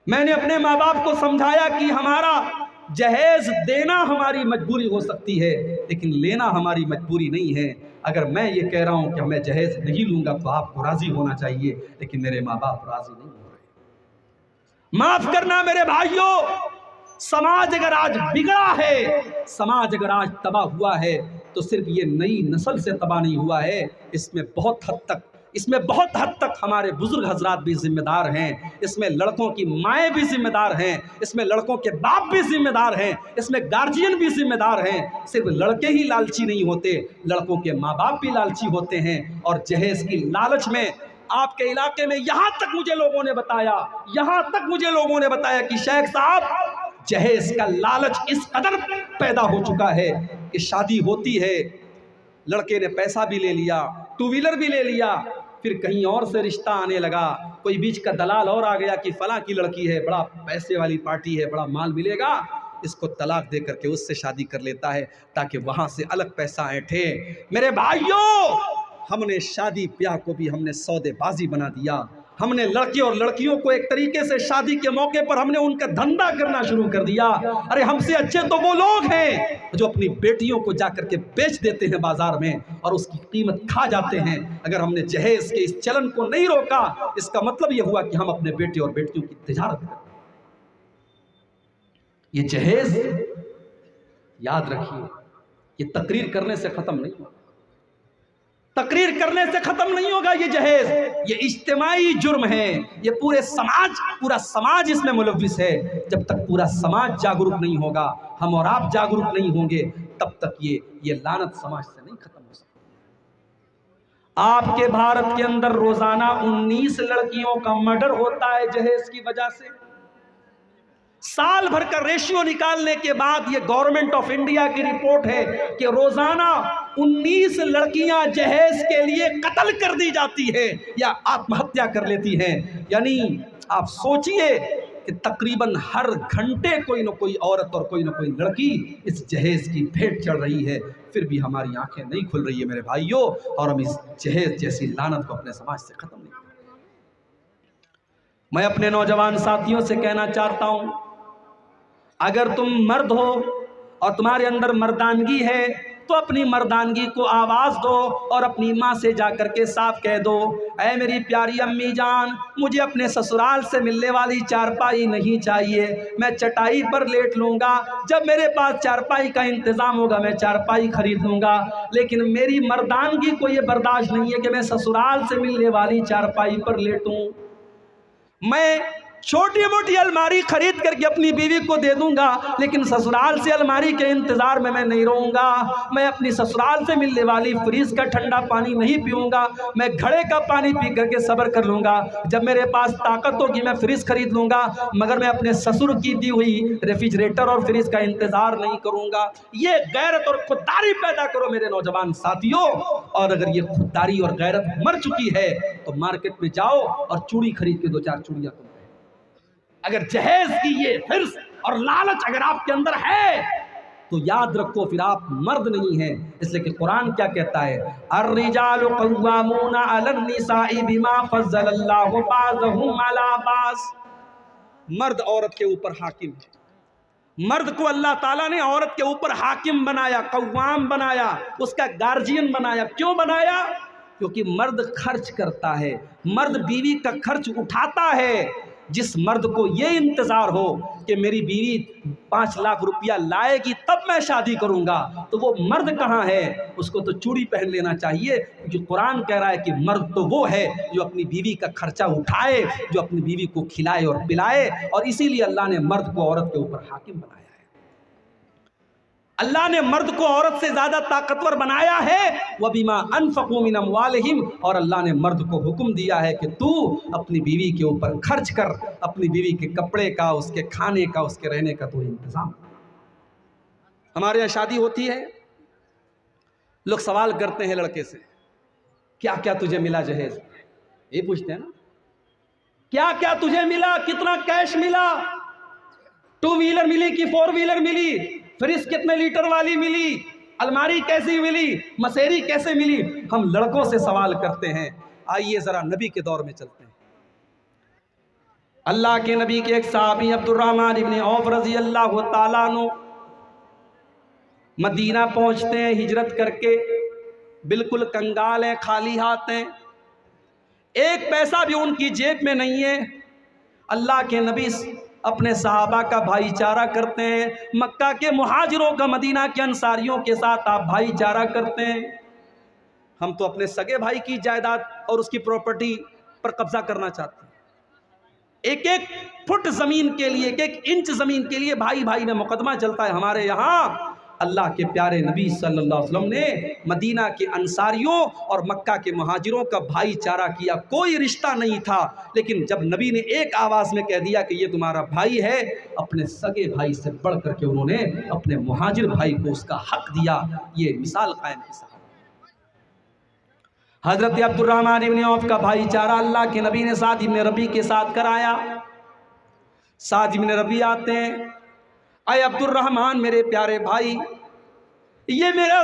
मैंने अपने माँ बाप को समझाया कि हमारा जहेज देना हमारी मजबूरी हो सकती है, लेकिन लेना हमारी मजबूरी नहीं है। अगर मैं ये कह रहा हूं कि मैं जहेज नहीं लूंगा तो आपको राजी होना चाहिए, लेकिन मेरे माँ बाप राजी नहीं हो रहे। माफ करना मेरे भाइयों, समाज अगर आज बिगड़ा है, समाज अगर आज तबाह हुआ है, तो सिर्फ ये नई नस्ल से तबाह नहीं हुआ है, इसमें बहुत हद तक हमारे बुजुर्ग हजरात भी जिम्मेदार हैं, इसमें लड़कों की माएँ भी जिम्मेदार हैं, इसमें लड़कों के बाप भी जिम्मेदार हैं, इसमें गार्जियन भी जिम्मेदार हैं। सिर्फ लड़के ही लालची नहीं होते, लड़कों के माँ बाप भी लालची होते हैं। और जहेज की लालच में आपके इलाके में यहाँ तक मुझे लोगों ने बताया कि शेख साहब जहेज का लालच इस कदर पैदा हो चुका है कि शादी होती है, लड़के ने पैसा भी ले लिया, टू व्हीलर भी ले लिया, फिर कहीं और से रिश्ता आने लगा, कोई बीच का दलाल और आ गया कि फलां की लड़की है, बड़ा पैसे वाली पार्टी है, बड़ा माल मिलेगा, इसको तलाक दे करके उससे शादी कर लेता है ताकि वहां से अलग पैसा ऐंठे। मेरे भाइयों, हमने शादी ब्याह को भी हमने सौदेबाजी बना दिया। हमने लड़के और लड़कियों को एक तरीके से शादी के मौके पर हमने उनका धंधा करना शुरू कर दिया। अरे हमसे अच्छे तो वो लोग हैं जो अपनी बेटियों को जाकर के बेच देते हैं बाजार में और उसकी कीमत खा जाते हैं। अगर हमने जहेज के इस चलन को नहीं रोका, इसका मतलब यह हुआ कि हम अपने बेटे और बेटियों की तिजारत कर रहे हैं। ये जहेज याद रखिए, ये तकरीर करने से खत्म नहीं होगा, तकरीर करने से खत्म नहीं होगा। ये जहेज, ये इज्तिमाई जुर्म है, ये पूरा समाज इसमें मुलव्विस है। जब तक पूरा समाज जागरूक नहीं होगा, हम और आप जागरूक नहीं होंगे, तब तक ये लानत समाज से नहीं खत्म हो सकती। आपके भारत के अंदर रोजाना 19 लड़कियों का मर्डर होता है जहेज की वजह से। साल भर का रेशियो निकालने के बाद ये गवर्नमेंट ऑफ इंडिया की रिपोर्ट है कि रोजाना 19 लड़कियां जहेज के लिए कत्ल कर दी जाती है या आत्महत्या कर लेती हैं। यानी आप सोचिए कि तकरीबन हर घंटे कोई ना कोई औरत और कोई ना कोई लड़की इस जहेज की भेंट चढ़ रही है। फिर भी हमारी आंखें नहीं खुल रही है मेरे भाइयों, और हम इस जहेज जैसी लानत को अपने समाज से खत्म नहीं कर रहे। मैं अपने नौजवान साथियों से कहना चाहता हूं, अगर तुम मर्द हो और तुम्हारे अंदर मर्दानगी है तो अपनी मर्दानगी को आवाज़ दो और अपनी माँ से जाकर के साफ कह दो, ऐ मेरी प्यारी अम्मी जान, मुझे अपने ससुराल से मिलने वाली चारपाई नहीं चाहिए, मैं चटाई पर लेट लूँगा, जब मेरे पास चारपाई का इंतज़ाम होगा मैं चारपाई खरीद लूँगा, लेकिन मेरी मर्दानगी को ये बर्दाश्त नहीं है कि मैं ससुराल से मिलने वाली चारपाई पर लेटूँ। मैं छोटी मोटी अलमारी खरीद करके अपनी बीवी को दे दूंगा, लेकिन ससुराल से अलमारी के इंतजार में मैं नहीं रहूंगा। मैं अपनी ससुराल से मिलने वाली फ्रिज का ठंडा पानी नहीं पीऊंगा, मैं घड़े का पानी पी करके सब्र कर लूंगा। जब मेरे पास ताकत होगी मैं फ्रिज खरीद लूंगा, मगर मैं अपने ससुर की दी हुई रेफ्रिजरेटर और फ्रिज का इंतजार नहीं करूंगा। ये गैरत और खुददारी पैदा करो मेरे नौजवान साथियों। और अगर ये खुददारी और गैरत मर चुकी है तो मार्केट में जाओ और चूड़ी खरीद के 2-4 चूड़ियां तुम। अगर जहेज की ये हिर्स और लालच अगर आपके अंदर है तो याद रखो फिर आप मर्द नहीं हैं। इसलिए कि कुरान क्या कहता है, अर्रिजालु क़व्वामूना अलन निसाई बिमा फ़ज़्ज़लल्लाहु बाज़हुम अला बाज़। मर्द औरत के ऊपर हाकिम है। मर्द को अल्लाह ताला ने औरत के ऊपर हाकिम बनाया, कव्वाम बनाया, उसका गार्जियन बनाया। क्यों बनाया? क्योंकि मर्द खर्च करता है, मर्द बीवी का खर्च उठाता है। जिस मर्द को ये इंतज़ार हो कि मेरी बीवी 5 लाख रुपया लाएगी तब मैं शादी करूंगा, तो वो मर्द कहाँ है? उसको तो चूड़ी पहन लेना चाहिए, क्योंकि कुरान कह रहा है कि मर्द तो वो है जो अपनी बीवी का खर्चा उठाए, जो अपनी बीवी को खिलाए और पिलाए। और इसीलिए अल्लाह ने मर्द को औरत के ऊपर हाकिम बनाया है। अल्लाह ने मर्द को औरत से ज़्यादा ताकतवर बनाया है। व बिमा अनफ़क़ू मिन अम्वालिहिम, और अल्लाह ने मर्द को हुक्म दिया है कि तू अपनी बीवी के ऊपर खर्च कर, अपनी बीवी के कपड़े का, उसके खाने का, उसके रहने का तू इंतज़ाम। हमारे यहाँ शादी होती है, लोग सवाल करते हैं लड़के से, क्या क्या तुझे मिला जहेज, ये पूछते हैं ना, क्या क्या तुझे मिला, कितना कैश मिला, 2 व्हीलर मिली कि 4 व्हीलर मिली, फ्रिज कितने लीटर वाली मिली, अलमारी कैसी मिली, मसेरी कैसे मिली। हम लड़कों से सवाल करते हैं। आइए जरा नबी के दौर में चलते हैं। अल्लाह के नबी के एक साहबी अब्दुर्रहमान इब्न औफ रजी अल्लाह ताला अन्हु मदीना पहुंचते हैं हिजरत करके, बिल्कुल कंगाल हैं, खाली हाथ हैं, एक पैसा भी उनकी जेब में नहीं है। अल्लाह के नबी अपने सहाबा का भाईचारा करते हैं, मक्का के मुहाजिरों का मदीना के अंसारियों के साथ आप भाईचारा करते हैं। हम तो अपने सगे भाई की जायदाद और उसकी प्रॉपर्टी पर कब्जा करना चाहते हैं। एक एक फुट जमीन के लिए, एक एक इंच जमीन के लिए भाई भाई में मुकदमा चलता है हमारे यहाँ। अल्लाह के प्यारे नबी सल्लल्लाहु अलैहि वसल्लम ने मदीना के अंसारियों और मक्का के मुहाजिरों का भाईचारा किया। कोई रिश्ता नहीं था, लेकिन जब नबी ने एक आवाज़ में कह दिया कि ये तुम्हारा भाई है, अपने सगे भाई से बढ़ करके उन्होंने अपने मुहाजिर भाई को उसका हक दिया। ये मिसाल कायम की साहब। हजरत अब्दुर्रहमान इब्न औफ का भाईचारा अल्लाह के नबी ने साद इब्न रबी के साथ कराया। साद इब्न रबी आते हैं, अय अब्दुर्रहमान मेरे प्यारे भाई, ये मेरा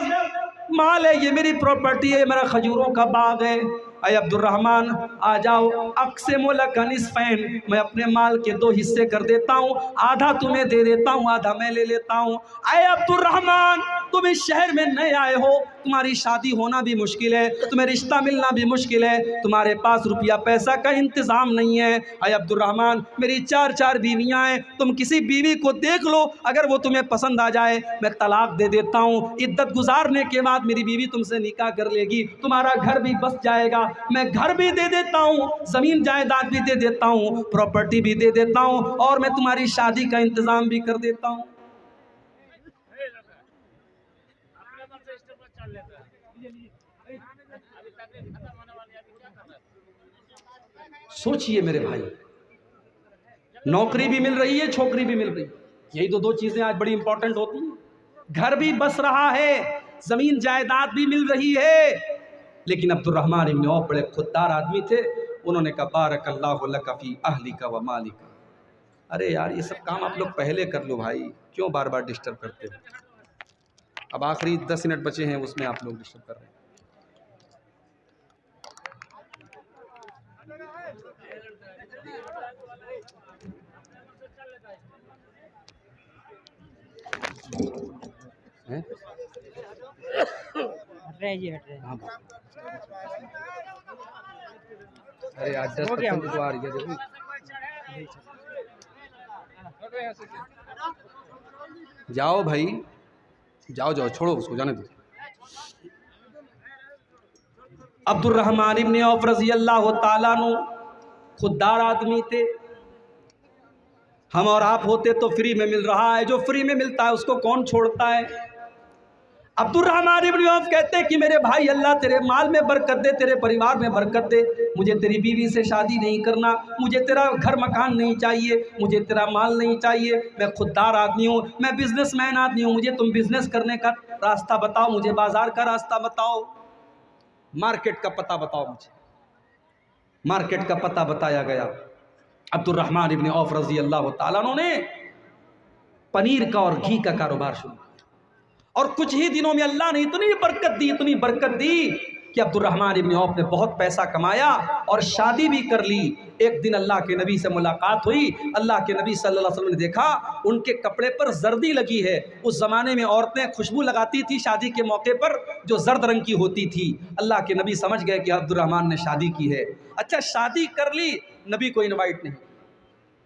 माल है, ये मेरी प्रॉपर्टी है, मेरा खजूरों का बाग है। अय अब्दुर्रहमान आ जाओ, अक़सिमु लका निस्फ़ैन, मैं अपने माल के 2 हिस्से कर देता हूँ, आधा तुम्हें दे देता हूँ, आधा मैं ले लेता हूँ। अय अब्दुर्रहमान, तुम इस शहर में नए आए हो, तुम्हारी शादी होना भी मुश्किल है, तुम्हें रिश्ता मिलना भी मुश्किल है, तुम्हारे पास रुपया पैसा का इंतज़ाम नहीं है। अय अब्दुर्रहमान, मेरी 4 बीवियाँ हैं, तुम किसी बीवी को देख लो, अगर वो तुम्हें पसंद आ जाए मैं तलाक दे देता हूँ, इद्दत गुजारने के बाद मेरी बीवी तुमसे निकाह कर लेगी, तुम्हारा घर भी बस जाएगा, मैं घर भी दे देता हूँ, ज़मीन जायदाद भी दे देता हूँ, प्रॉपर्टी भी दे देता हूँ, और मैं तुम्हारी शादी का इंतज़ाम भी कर देता हूँ। सोचिए मेरे भाई, नौकरी भी मिल रही है, छोकरी भी मिल रही है, यही तो 2 चीजें आज बड़ी इंपॉर्टेंट होती हैं। घर भी बस रहा है, जमीन जायदाद भी मिल रही है। लेकिन अब्दुर्रहमान इब्न औफ बड़े खुददार आदमी थे। उन्होंने कहा बारकल्लाहु लका फी अहलिका व मालिका। अरे यार, ये सब काम आप लोग पहले कर लो भाई, क्यों बार बार डिस्टर्ब करते हो। अब आखिरी 10 मिनट बचे हैं, उसमें आप लोग डिस्टर्ब कर रहे हैं। हाँ, अरे आज 10% तो आ रही है, देखो। जाओ भाई, जाओ जाओ, छोड़ो उसको, जाने दो। अब्दुर्रहमान इब्न औफ रज़ी अल्लाह ताला अन्हु खुददार आदमी थे। हम और आप होते तो फ्री में मिल रहा है, जो फ्री में मिलता है उसको कौन छोड़ता है। अब्दुर्रहमान इब्न औफ कहते हैं कि मेरे भाई, अल्लाह तेरे माल में बरकत दे, तेरे परिवार में बरकत दे, मुझे तेरी बीवी से शादी नहीं करना, मुझे तेरा घर मकान नहीं चाहिए, मुझे तेरा माल नहीं चाहिए, मैं खुददार आदमी हूँ, मैं बिजनेसमैन आदमी हूँ, मुझे तुम बिजनेस करने का रास्ता बताओ, मुझे बाजार का रास्ता बताओ, मार्केट का पता बताओ मुझे। मार्केट का पता बताया गया। अब्दुर्रहमान इब्न औफ रज़ी अल्लाह ताला अन्हु ने पनीर का और घी का कारोबार शुरू किया, और कुछ ही दिनों में अल्लाह ने इतनी बरकत दी कि अब्दुर्रहमान इब्न औफ ने बहुत पैसा कमाया और शादी भी कर ली। एक दिन अल्लाह के नबी से मुलाकात हुई। अल्लाह के नबी सल्लल्लाहु अलैहि वसल्लम ने देखा उनके कपड़े पर जर्दी लगी है। उस ज़माने में औरतें खुशबू लगाती थी शादी के मौके पर, जो जर्द रंग की होती थी। अल्लाह के नबी समझ गए कि अब्दुर्रहमान ने शादी की है। अच्छा, शादी कर ली, नबी को इन्वाइट नहीं।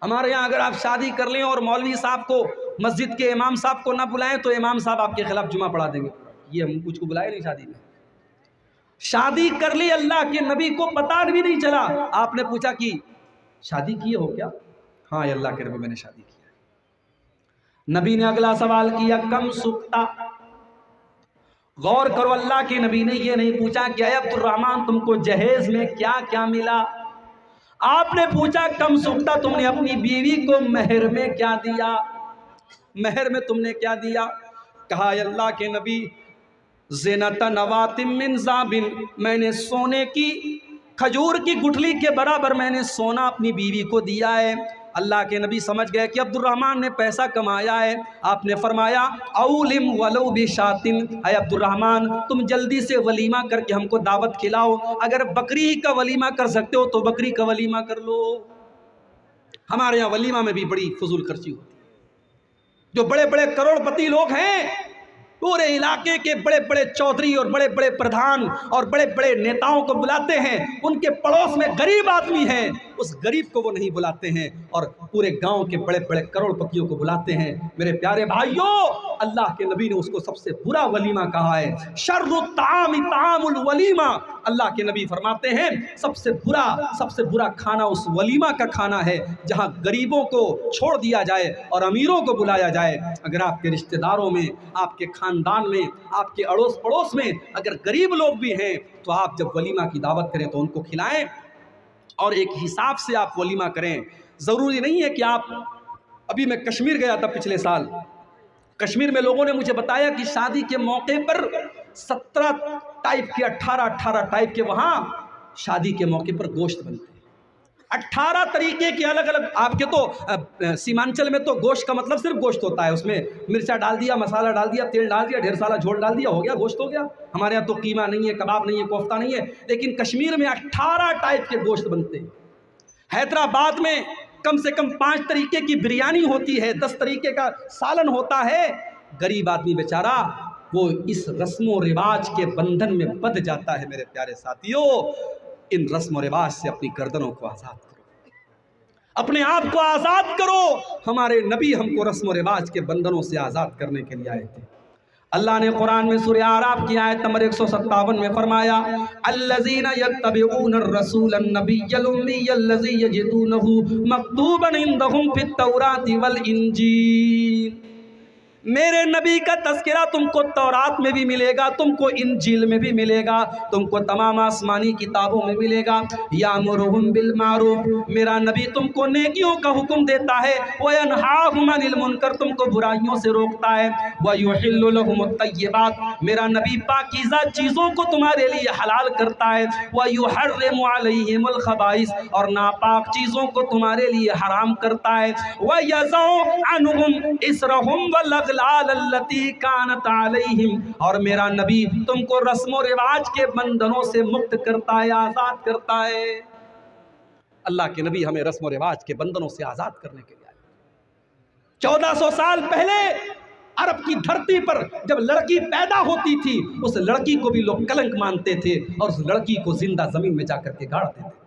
हमारे यहाँ अगर आप शादी कर लें और मौलवी साहब को, मस्जिद के इमाम साहब को ना बुलाएं तो इमाम साहब आपके खिलाफ जुमा पढ़ा देंगे। ये हम कुछ को बुलाए नहीं शादी में। शादी कर ली, अल्लाह के नबी को पता भी नहीं चला। आपने पूछा कि शादी की हो क्या? हाँ अल्लाह के नबी, मैंने शादी किया। नबी ने अगला सवाल किया, कम सुक्ता। गौर करो, अल्लाह के नबी ने ये नहीं पूछा कि अब्दुर्रहमान तुमको जहेज में क्या क्या मिला। आपने पूछा कम सुक्ता, तुमने अपनी बीवी को मेहर में क्या दिया, मेहर में तुमने क्या दिया। कहा अल्लाह के नबी, ज़िनत नवातिम मिन ज़ाबिन, मैंने सोने की खजूर की गुठली के बराबर मैंने सोना अपनी बीवी को दिया है। अल्लाह के नबी समझ गए कि अब्दुर्रहमान ने पैसा कमाया है। आपने फरमाया औलिम वलो बिशातिन, है अब्दुर्रहमान तुम जल्दी से वलीमा करके हमको दावत खिलाओ। अगर बकरी ही का वलीमा कर सकते हो तो बकरी का वलीमा कर लो। हमारे यहाँ वलीमा में भी बड़ी फजूल खर्ची होती है। जो बड़े बड़े करोड़पति लोग हैं, पूरे इलाके के बड़े बड़े चौधरी और बड़े बड़े प्रधान और बड़े बड़े नेताओं को बुलाते हैं, उनके पड़ोस में गरीब आदमी है, उस गरीब को वो नहीं बुलाते हैं, और पूरे गांव के बड़े बड़े करोड़पतियों को बुलाते हैं। मेरे प्यारे भाइयों, अल्लाह के नबी ने उसको सबसे बुरा वलीमा कहा है। शर्रु ताम तामुल वलीमा, अल्लाह के नबी फरमाते हैं सबसे बुरा खाना उस वलीमा का खाना है जहां गरीबों को छोड़ दिया जाए और अमीरों को बुलाया जाए। अगर आपके रिश्तेदारों में, आपके खानदान में, आपके अड़ोस पड़ोस में अगर गरीब लोग भी हैं तो आप जब वलीमा की दावत करें तो उनको खिलाएं और एक हिसाब से आप वलीमा करें। ज़रूरी नहीं है कि आप, अभी मैं कश्मीर गया था पिछले साल, कश्मीर में लोगों ने मुझे बताया कि शादी के मौके पर 17 टाइप के 18 टाइप के वहाँ शादी के मौके पर गोश्त बनते हैं। 18 तरीके के अलग अलग। आपके तो सीमांचल में तो गोश्त का मतलब सिर्फ गोश्त होता है, उसमें मिर्चा डाल दिया, मसाला डाल दिया, तेल डाल दिया, ढेर सारा झोल डाल दिया, हो गया गोश्त हो गया। हमारे यहाँ तो कीमा नहीं है, कबाब नहीं है, कोफ्ता नहीं है, लेकिन कश्मीर में 18 टाइप के गोश्त बनते हैं। हैदराबाद में कम से कम 5 तरीके की बिरयानी होती है, 10 तरीके का सालन होता है। गरीब आदमी बेचारा वो इस रस्म व रिवाज के बंधन में बंध जाता है। मेरे प्यारे साथियों, इन रस्म व रिवाज से अपनी गर्दनों को आज़ाद करो, अपने आप को आज़ाद करो। हमारे नबी हमको रस्म व रिवाज के बंधनों से आज़ाद करने के लिए आए थे। अल्लाह ने कुरान में सूरह आराफ की आयत नंबर 157 में फरमाया, अल्लज़ीना यत्तबिऊन रसूलन नबिय्यल उम्मिय्यल्लज़ी यजिदूनहु मक्तूबन इंदहुम फित तौराति वल इंजील। मेरे नबी का तज़किरा तुमको तौरात में भी मिलेगा, तुमको इंजील में भी मिलेगा, तुमको तमाम आसमानी किताबों में मिलेगा। यामुरुहुम बिल मारूफ, मेरा नबी तुमको नेकियों का हुक्म देता है। व यनहाहुम अनिल मुनकर, तुमको बुराइयों से रोकता है। व युहिल्लु लहुमुत तय्यिबात, मेरा नबी पाकीज़ा चीज़ों को तुम्हारे लिए हलाल करता है। व युहर्रिमु अलैहिमुल खबाइस, और नापाक चीज़ों को तुम्हारे लिए हराम करता है। व यज़उ अन्हुम इसरहुम व कानत अलैहिम, और मेरा नबी तुमको रस्म रिवाज के बंधनों से मुक्त करता है, आज़ाद करता है। अल्लाह के नबी हमें रस्म रिवाज के बंधनों से आज़ाद करने के लिए आए। 1400 साल पहले अरब की धरती पर जब लड़की पैदा होती थी, उस लड़की को भी लोग कलंक मानते थे और उस लड़की को जिंदा जमीन में जाकर के गाड़ देते थे।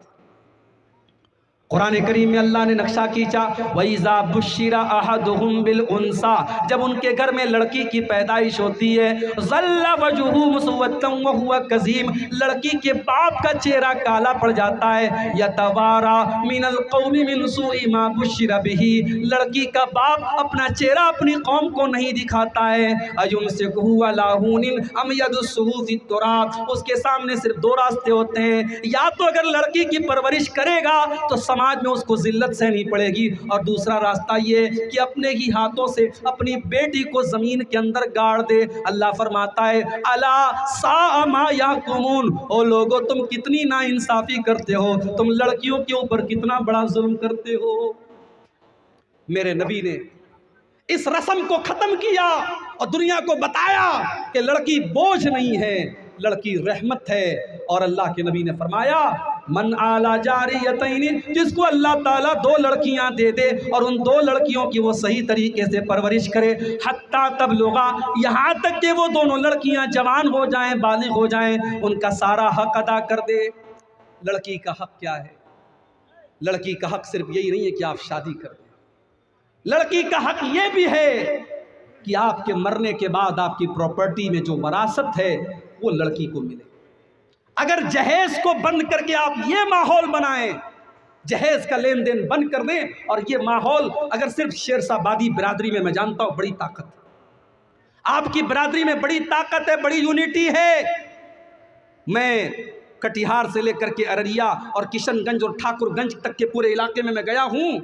कुरान करीम में अल्लाह ने नक्शा खींचा, वइज़ा बुश्शिरा अहदुहुम बिल उन्सा, जब उनके घर में लड़की की पैदाइश होती है, ज़ल्ला वजहुहु मुस्वद्दन व हुवा कज़ीम, लड़की के बाप का चेहरा काला पड़ जाता है। यतवारा मिनल कौमी मिन सूइ मा बुश्शिरा बिही, लड़की का बाप अपना चेहरा अपनी कौम को नहीं दिखाता है। अयुमसिकुहु अला हूनिन अम यदुस्सुहु फित तुराब, उसके सामने सिर्फ 2 रास्ते होते हैं, या तो अगर लड़की की परवरिश करेगा तो समाज में उसको जिल्लत सहनी पड़ेगी, और दूसरा रास्ता ये कि अपने ही हाथों से अपनी बेटी को जमीन के अंदर गाड़ दे। अल्लाह फरमाता है, अला सा मा याकुमून, ओ लोगो तुम कितनी नाइंसाफी करते हो, तुम लड़कियों के ऊपर कितना बड़ा जुल्म करते हो। मेरे नबी ने इस रस्म को खत्म किया और दुनिया को बताया कि लड़की बोझ नहीं है, लड़की रहमत है। और अल्लाह के नबी ने फरमाया, मन आला जारियतैनी, जिसको अल्लाह ताला 2 लड़कियां दे दे और उन 2 लड़कियों की वो सही तरीके से परवरिश करे, हत्ता तबलुगा, यहाँ तक कि वो दोनों लड़कियां जवान हो जाएं, बालिग हो जाएं, उनका सारा हक अदा कर दे। लड़की का हक क्या है? लड़की का हक सिर्फ यही नहीं है कि आप शादी कर दें, लड़की का हक ये भी है कि आपके मरने के बाद आपकी प्रॉपर्टी में जो वरासत है वो लड़की को मिले। अगर जहेज को बंद करके आप ये माहौल बनाएं, जहेज का लेन देन बंद कर दें, और ये माहौल अगर सिर्फ शेरशाबादी बिरादरी में, मैं जानता हूं बड़ी ताकत है आपकी बिरादरी में, बड़ी ताकत है, बड़ी यूनिटी है। मैं कटिहार से लेकर के अररिया और किशनगंज और ठाकुरगंज तक के पूरे इलाके में मैं गया हूं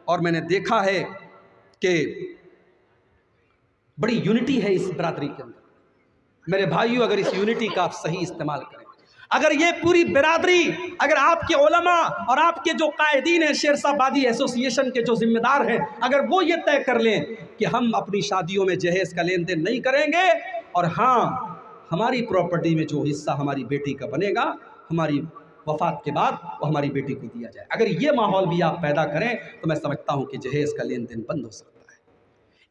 और मैंने देखा है कि बड़ी यूनिटी है इस बिरादरी के अंदर। मेरे भाइयों, अगर इस यूनिटी का आप सही इस्तेमाल करें, अगर ये पूरी बिरादरी, अगर आपके उलमा और आपके जो कायदीन हैं, शेरशाहबादी एसोसिएशन के जो जिम्मेदार हैं, अगर वो ये तय कर लें कि हम अपनी शादियों में जहेज़ का लेन देन नहीं करेंगे, और हाँ, हमारी प्रॉपर्टी में जो हिस्सा हमारी बेटी का बनेगा, हमारी वफात के बाद वो हमारी बेटी को दिया जाए, अगर ये माहौल भी आप पैदा करें, तो मैं समझता हूँ कि जहेज़ का लेन देन बंद हो सकता है।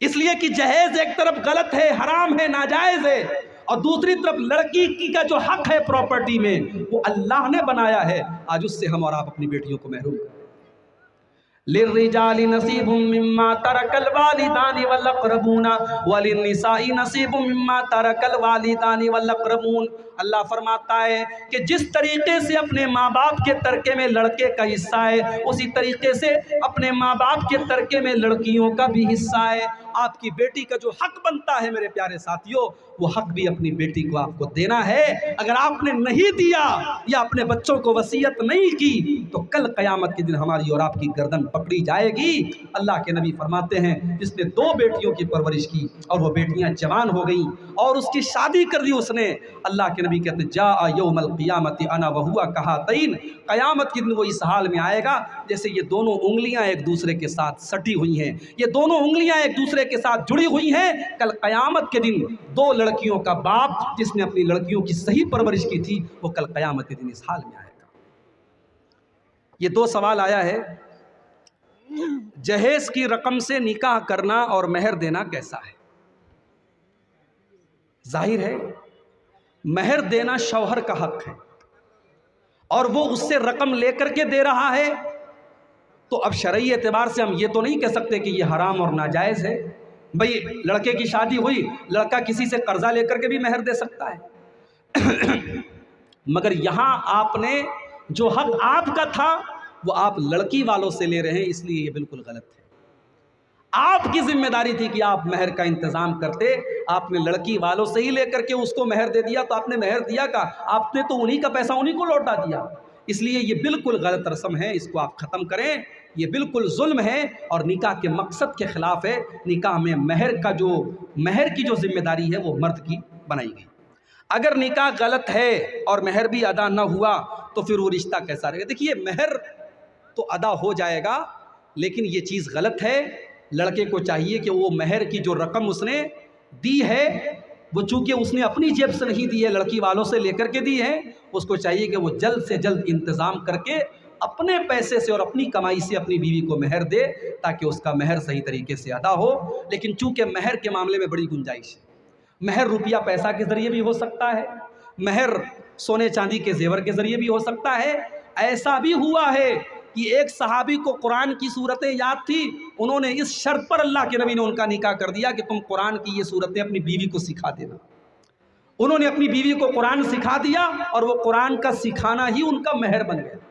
इसलिए कि जहेज़ एक तरफ गलत है, हराम है, नाजायज़ है, और दूसरी तरफ लड़की की का जो हक है प्रॉपर्टी में, वो अल्लाह ने बनाया है। आज उससे हम और आप अपनी बेटियों को महरूम कर, लिर्रिजालि नसीबुम मिम्मा तरकल वालिदानि वल अक़रबूना वलिन्निसाई नसीबुम मिम्मा तरकल वालिदानि वल अक़रबून। अल्लाह फरमाता है कि जिस तरीके से अपने माँ बाप के तरके में लड़के का हिस्सा है, उसी तरीके से अपने माँ बाप के तरके में लड़कियों का भी हिस्सा है। आपकी बेटी का जो हक बनता है मेरे प्यारे साथियों, वो हक भी अपनी बेटी को आपको देना है। अगर आपने नहीं दिया या अपने बच्चों को वसीयत नहीं की, तो कल क़यामत के दिन हमारी और आपकी गर्दन पकड़ी जाएगी। अल्लाह के नबी फरमाते हैं, जिसने 2 बेटियों की परवरिश की और वो बेटियां जवान हो गई और उसकी शादी कर दी उसने, अल्लाह के नबी कहते जा यौमल क़ियामति अना वहुआ कहातैन, क़यामत के दिन वो इस हाल में आएगा जैसे ये दोनों उंगलियां एक दूसरे के साथ सटी हुई हैं, ये दोनों उंगलियां एक दूसरे के साथ जुड़ी हुई हैं। कल क़यामत के दिन 2 लड़कियों का बाप जिसने अपनी लड़कियों की सही परवरिश की थी, वो कल क़यामत के दिन इस हाल में आएगा। ये 2 सवाल आया है, जहेज की रकम से निकाह करना और मेहर देना कैसा है? जाहिर है मेहर देना शौहर का हक है, और वो उससे रकम लेकर के दे रहा है, तो अब शरई एतबार से हम ये तो नहीं कह सकते कि ये हराम और नाजायज़ है। भाई लड़के की शादी हुई, लड़का किसी से कर्जा लेकर के भी मेहर दे सकता है मगर यहाँ आपने जो हक आपका था वो आप लड़की वालों से ले रहे हैं, इसलिए ये बिल्कुल गलत है। आपकी जिम्मेदारी थी कि आप मेहर का इंतजाम करते, आपने लड़की वालों से ही लेकर के उसको मेहर दे दिया, तो आपने मेहर दिया का, आपने तो उन्हीं का पैसा उन्हीं को लौटा दिया। इसलिए ये बिल्कुल गलत रस्म है, इसको आप ख़त्म करें, ये बिल्कुल जुल्म है और निकाह के मकसद के ख़िलाफ़ है। निकाह में मेहर की जो जिम्मेदारी है वो मर्द की बनाई गई। अगर निकाह गलत है और मेहर भी अदा न हुआ तो फिर वो रिश्ता कैसा रहेगा? देखिए मेहर तो अदा हो जाएगा, लेकिन ये चीज़ गलत है। लड़के को चाहिए कि वो मेहर की जो रकम उसने दी है, वो चूँकि उसने अपनी जेब से नहीं दी है, लड़की वालों से लेकर के दी है, उसको चाहिए कि वो जल्द से जल्द इंतज़ाम करके अपने पैसे से और अपनी कमाई से अपनी बीवी को मेहर दे, ताकि उसका मेहर सही तरीके से अदा हो। लेकिन चूँकि मेहर के मामले में बड़ी गुंजाइश है, मेहर रुपया पैसा के ज़रिए भी हो सकता है, मेहर सोने चांदी के जेवर के ज़रिए भी हो सकता है। ऐसा भी हुआ है कि एक सहाबी को कुरान की सूरतें याद थी, उन्होंने इस शर्त पर अल्लाह के नबी ने उनका निकाह कर दिया कि तुम कुरान की ये सूरतें अपनी बीवी को सिखा देना। उन्होंने अपनी बीवी को कुरान सिखा दिया और वो कुरान का सिखाना ही उनका मेहर बन गया।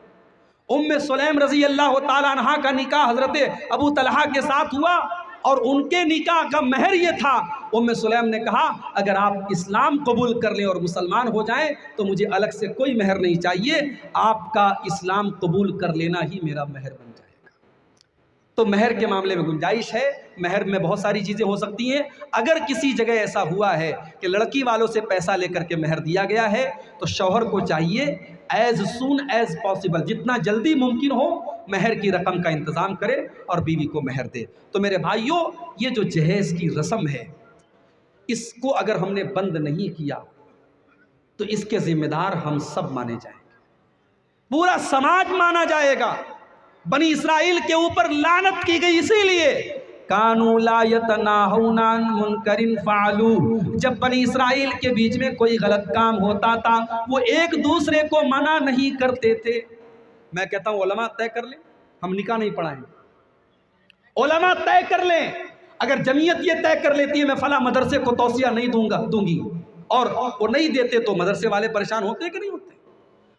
उम्मे सुलैम रज़ी अल्लाह ताला अन्हा का निकाह हज़रत अबू तलहा के साथ हुआ और उनके निकाह का मेहर ये था, उम्मे सुलैम ने कहा अगर आप इस्लाम कबूल कर लें और मुसलमान हो जाएं तो मुझे अलग से कोई मेहर नहीं चाहिए, आपका इस्लाम कबूल कर लेना ही मेरा मेहर बन जाएगा। तो मेहर के मामले में गुंजाइश है, मेहर में बहुत सारी चीज़ें हो सकती हैं। अगर किसी जगह ऐसा हुआ है कि लड़की वालों से पैसा लेकर के मेहर दिया गया है, तो शौहर को चाहिए एज़ सून एज़ पॉसिबल, जितना जल्दी मुमकिन हो मेहर की रकम का इंतज़ाम करे और बीवी को मेहर दे। तो मेरे भाइयों, ये जो जहेज़ की रस्म है, इसको अगर हमने बंद नहीं किया तो इसके ज़िम्मेदार हम सब माने जाएंगे, पूरा समाज माना जाएगा। बनी इसराइल के ऊपर लानत की गई इसीलिए, कानू ला यतनाहूना अन मुनकरिन फ़अलू, जब बनी इसराइल के बीच में कोई गलत काम होता था वो एक दूसरे को मना नहीं करते थे। मैं कहता हूँ उलमा तय कर लें, हम निकाह नहीं पढ़ाएंगे, उलमा तय कर लें। अगर जमीयत ये तय कर लेती है मैं फला मदरसे को तौसिया नहीं दूंगी, और वो नहीं देते तो मदरसे वाले परेशान होते कि नहीं होते?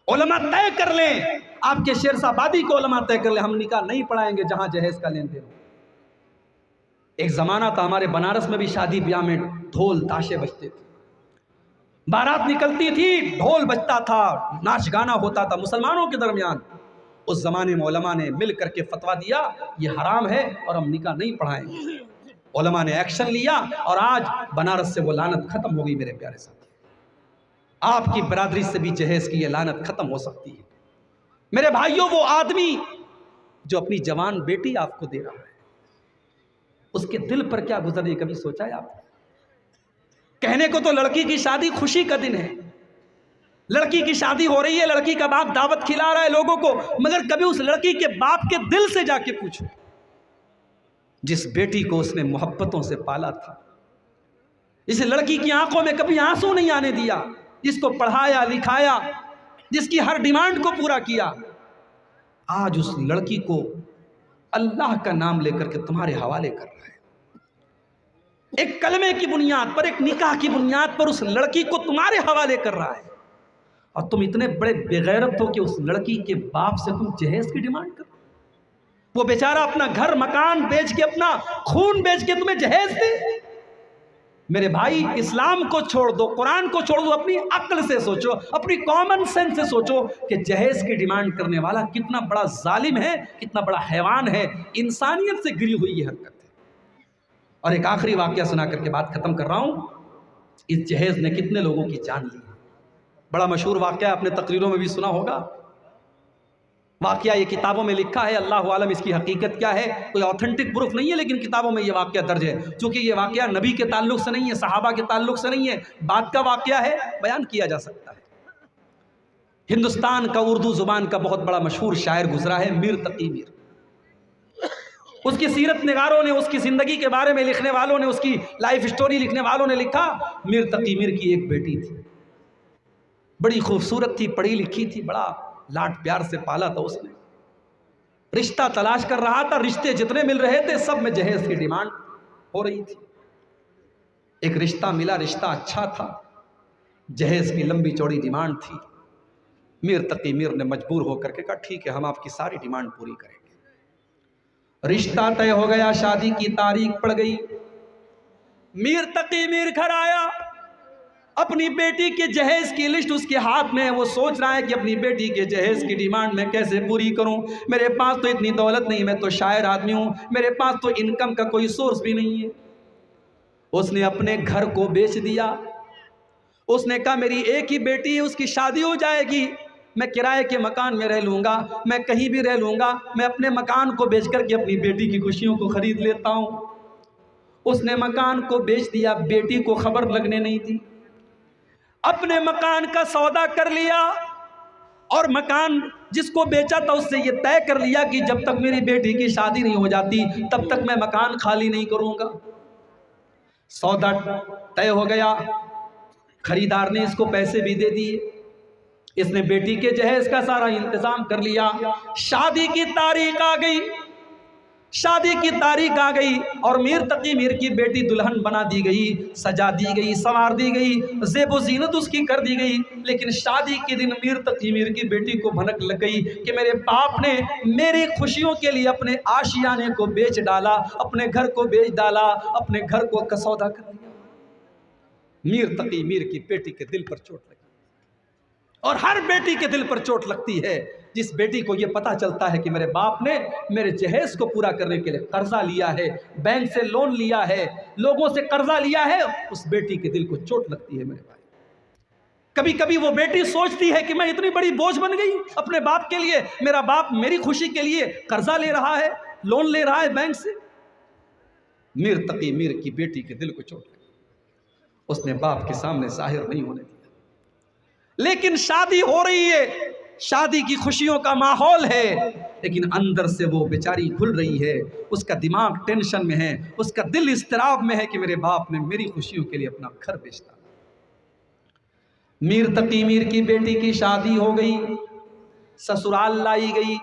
उलमा तय कर लें, आपके शेरशाहबादी को उलमा तय कर लें, हम निकाह नहीं पढ़ाएंगे जहां जहेज का लेन देन। एक ज़माना था हमारे बनारस में भी शादी ब्याह में ढोल ताशे बजते थे, बारात निकलती थी, ढोल बजता था, नाच गाना होता था मुसलमानों के दरमियान। उस ज़माने में उलमा ने मिल करके फतवा दिया ये हराम है और हम निकाह नहीं पढ़ाएंगे। उलमा ने एक्शन लिया और आज बनारस से वो लानत ख़त्म हो गई मेरे प्यारे साथी। आपकी बरादरी से भी जहेज की ये लानत खत्म हो सकती है। मेरे भाइयों, वो आदमी जो अपनी जवान बेटी आपको दे रहा है, उसके दिल पर क्या गुजर रही, कभी सोचा है आपने? कहने को तो लड़की की शादी खुशी का दिन है, लड़की की शादी हो रही है, लड़की का बाप दावत खिला रहा है लोगों को, मगर कभी उस लड़की के बाप के दिल से जाके पूछो, जिस बेटी को उसने मोहब्बतों से पाला था, इस लड़की की आंखों में कभी आंसू नहीं आने दिया, जिसको पढ़ाया लिखाया, जिसकी हर डिमांड को पूरा किया, आज उस लड़की को अल्लाह का नाम लेकर के तुम्हारे हवाले कर रहा है। एक कलमे की बुनियाद पर, एक निकाह की बुनियाद पर उस लड़की को तुम्हारे हवाले कर रहा है, और तुम इतने बड़े बेगैरत हो कि उस लड़की के बाप से तुम जहेज की डिमांड करो। वो बेचारा अपना घर मकान बेच के, अपना खून बेच के तुम्हें जहेज दे। मेरे भाई, इस्लाम को छोड़ दो, कुरान को छोड़ दो, अपनी अक्ल से सोचो, अपनी कॉमन सेंस से सोचो कि जहेज की डिमांड करने वाला कितना बड़ा जालिम है, कितना बड़ा हैवान है, इंसानियत से गिरी हुई ये हरकत है। और एक आखिरी वाकया सुना करके बात खत्म कर रहा हूं। इस जहेज ने कितने लोगों की जान ली। बड़ा मशहूर वाकया, आपने तकरीरों में भी सुना होगा। वाकया ये किताबों में लिखा है, अल्लाह आलम इसकी हकीकत क्या है, कोई ऑथेंटिक प्रूफ नहीं है, लेकिन किताबों में ये वाकया दर्ज है। चूंकि ये वाकया नबी के ताल्लुक से नहीं है, सहाबा के ताल्लुक से नहीं है, बात का वाकया है, बयान किया जा सकता है। हिंदुस्तान का उर्दू जुबान का बहुत बड़ा मशहूर शायर गुजरा है, मीर तकी मीर। उसकी सीरत निगारों ने, उसकी ज़िंदगी के बारे में लिखने वालों ने, उसकी लाइफ स्टोरी लिखने वालों ने लिखा, मीर तकी मीर की एक बेटी थी, बड़ी खूबसूरत थी, पढ़ी लिखी थी, बड़ा लाड प्यार से पाला था उसने। रिश्ता तलाश कर रहा था, रिश्ते जितने मिल रहे थे सब में जहेज की डिमांड हो रही थी। एक रिश्ता मिला, रिश्ता अच्छा था, जहेज की लंबी चौड़ी डिमांड थी। मीर तकी मीर ने मजबूर होकर के कहा, ठीक है, हम आपकी सारी डिमांड पूरी करेंगे। रिश्ता तय हो गया, शादी की तारीख पड़ गई। मीर तकी मीर घर आया, अपनी बेटी के जहेज की लिस्ट उसके हाथ में है। वो सोच रहा है कि अपनी बेटी के जहेज की डिमांड मैं कैसे पूरी करूं, मेरे पास तो इतनी दौलत नहीं, मैं तो शायर आदमी हूं, मेरे पास तो इनकम का कोई सोर्स भी नहीं है। उसने अपने घर को बेच दिया। उसने कहा, मेरी एक ही बेटी है, उसकी शादी हो जाएगी, मैं किराए के मकान में रह लूँगा, मैं कहीं भी रह लूँगा, मैं अपने मकान को बेच करके अपनी बेटी की खुशियों को ख़रीद लेता हूँ। उसने मकान को बेच दिया, बेटी को खबर लगने नहीं दी। अपने मकान का सौदा कर लिया, और मकान जिसको बेचा था उससे ये तय कर लिया कि जब तक मेरी बेटी की शादी नहीं हो जाती तब तक मैं मकान खाली नहीं करूँगा। सौदा तय हो गया, खरीदार ने इसको पैसे भी दे दिए, इसने बेटी के जहेज का सारा इंतजाम कर लिया। शादी की तारीख आ गई, शादी की तारीख आ गई, और मीर तकी मीर की बेटी दुल्हन बना दी गई, सजा दी गई, संवार दी गई, ज़ेबो ज़ीनत उसकी कर दी गई। लेकिन शादी के दिन मीर तकी मीर की बेटी को भनक लग गई कि मेरे बाप ने मेरी खुशियों के लिए अपने आशियाने को बेच डाला, अपने घर को बेच डाला, अपने घर को कसौदा कर दिया। मीर तकी मीर की बेटी के दिल पर चोट लगी, और हर बेटी के दिल पर चोट लगती है जिस बेटी को ये पता चलता है कि मेरे बाप ने मेरे जहेज को पूरा करने के लिए कर्जा लिया है, बैंक से लोन लिया है, लोगों से कर्जा लिया है। उस बेटी के दिल को चोट लगती है मेरे भाई। कभी कभी वो बेटी सोचती है कि मैं इतनी बड़ी बोझ बन गई अपने बाप के लिए, मेरा बाप मेरी खुशी के लिए कर्जा ले रहा है, लोन ले रहा है बैंक से। मीर तकी मीर की बेटी के दिल को चोट लगी, उसने बाप के सामने जाहिर नहीं होने दिया। लेकिन शादी हो रही है, शादी की खुशियों का माहौल है, लेकिन अंदर से वो बेचारी घुल रही है, उसका दिमाग टेंशन में है, उसका दिल इस्तिराब में है कि मेरे बाप ने मेरी खुशियों के लिए अपना घर बेच डाला। मीर तकी मीर की बेटी की शादी हो गई, ससुराल लाई गई,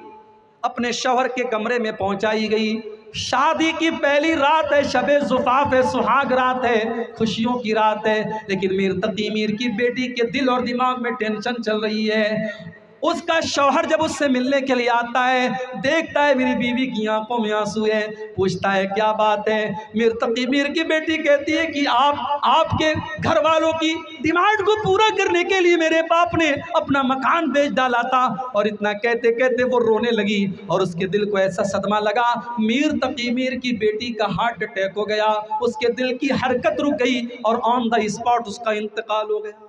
अपने शौहर के कमरे में पहुंचाई गई। शादी की पहली रात है, शबे ज़ुफ़ाफ़ है, सुहाग रात है, खुशियों की रात है, लेकिन मीर तकी मीर की बेटी के दिल और दिमाग में टेंशन चल रही है। उसका शौहर जब उससे मिलने के लिए आता है, देखता है मेरी बीवी की आंखों में आंसू है, पूछता है क्या बात है। मीर तकी मीर की बेटी कहती है कि आपके घर वालों की डिमांड को पूरा करने के लिए मेरे बाप ने अपना मकान बेच डाला था। और इतना कहते कहते वो रोने लगी, और उसके दिल को ऐसा सदमा लगा, मीर तकी मीर की बेटी का हार्ट अटैक हो गया, उसके दिल की हरकत रुक गई, और ऑन द स्पॉट उसका इंतकाल हो गया।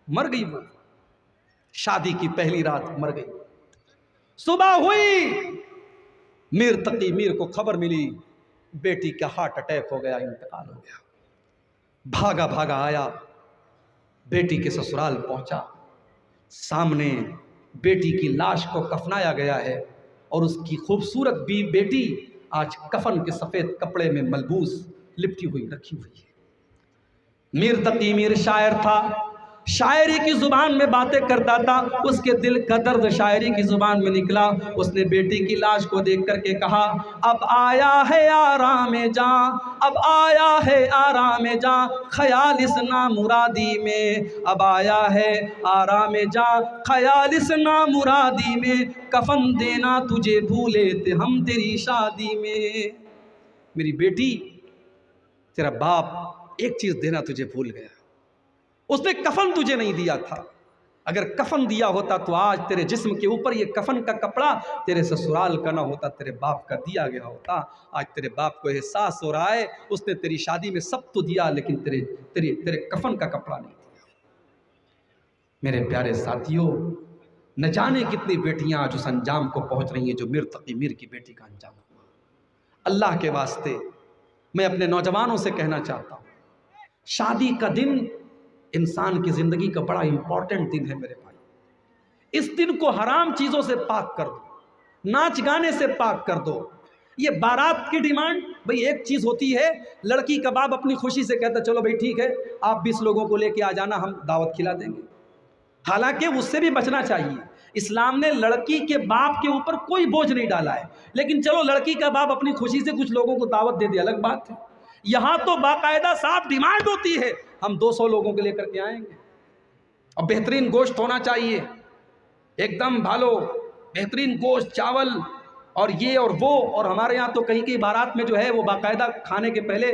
मर गई वो, शादी की पहली रात मर गई। सुबह हुई, मीर तकी मीर को खबर मिली बेटी का हार्ट अटैक हो गया, इंतकाल हो गया। भागा भागा आया, बेटी के ससुराल पहुंचा, सामने बेटी की लाश को कफनाया गया है और उसकी खूबसूरत बेटी आज कफन के सफेद कपड़े में मलबूस लिपटी हुई रखी हुई है। मीर तकी मीर शायर था, शायरी की जुबान में बातें करता था, उसके दिल का दर्द शायरी की जुबान में निकला। उसने बेटी की लाश को देख करके कहा, अब आया है आराम जा, अब आया है आराम जा, ख्याल इस नामुरादी में, अब आया है आराम जा, ख्याल इस नामुरादी में, कफन देना तुझे भूले थे हम तेरी शादी में। मेरी बेटी, तेरा बाप एक चीज देना तुझे भूल गया, उसने कफन तुझे नहीं दिया था। अगर कफन दिया होता तो आज तेरे जिस्म के ऊपर ये कफन का कपड़ा तेरे ससुराल का ना होता, तेरे बाप का दिया गया होता। आज तेरे बाप को एहसास हो रहा है, उसने तेरी शादी में सब तो दिया लेकिन तेरे तेरे तेरे कफन का कपड़ा नहीं दिया। मेरे प्यारे साथियों, न जाने कितनी बेटियां आज उस अंजाम को पहुंच रही हैं जो मीर तकी मीर की बेटी का अंजाम हुआ। अल्लाह के वास्ते मैं अपने नौजवानों से कहना चाहता हूं, शादी का दिन इंसान की जिंदगी का बड़ा इंपॉर्टेंट दिन है मेरे भाई। इस दिन को हराम चीजों से पाक कर दो, नाच गाने से पाक कर दो। ये बारात की डिमांड, भाई एक चीज होती है, लड़की का बाप अपनी खुशी से कहता चलो भाई ठीक है, आप 20 लोगों को लेके आ जाना, हम दावत खिला देंगे। हालांकि उससे भी बचना चाहिए। इस्लाम ने लड़की के बाप के ऊपर कोई बोझ नहीं डाला है, लेकिन चलो लड़की का बाप अपनी खुशी से कुछ लोगों को दावत दे दे, अलग बात है। यहां तो बाकायदा साफ डिमांड होती है, हम 200 लोगों को लेकर के आएंगे और बेहतरीन गोश्त होना चाहिए, एकदम भालो बेहतरीन गोश्त, चावल और ये और वो। और हमारे यहाँ तो कहीं कहीं बारात में जो है वो बाकायदा खाने के पहले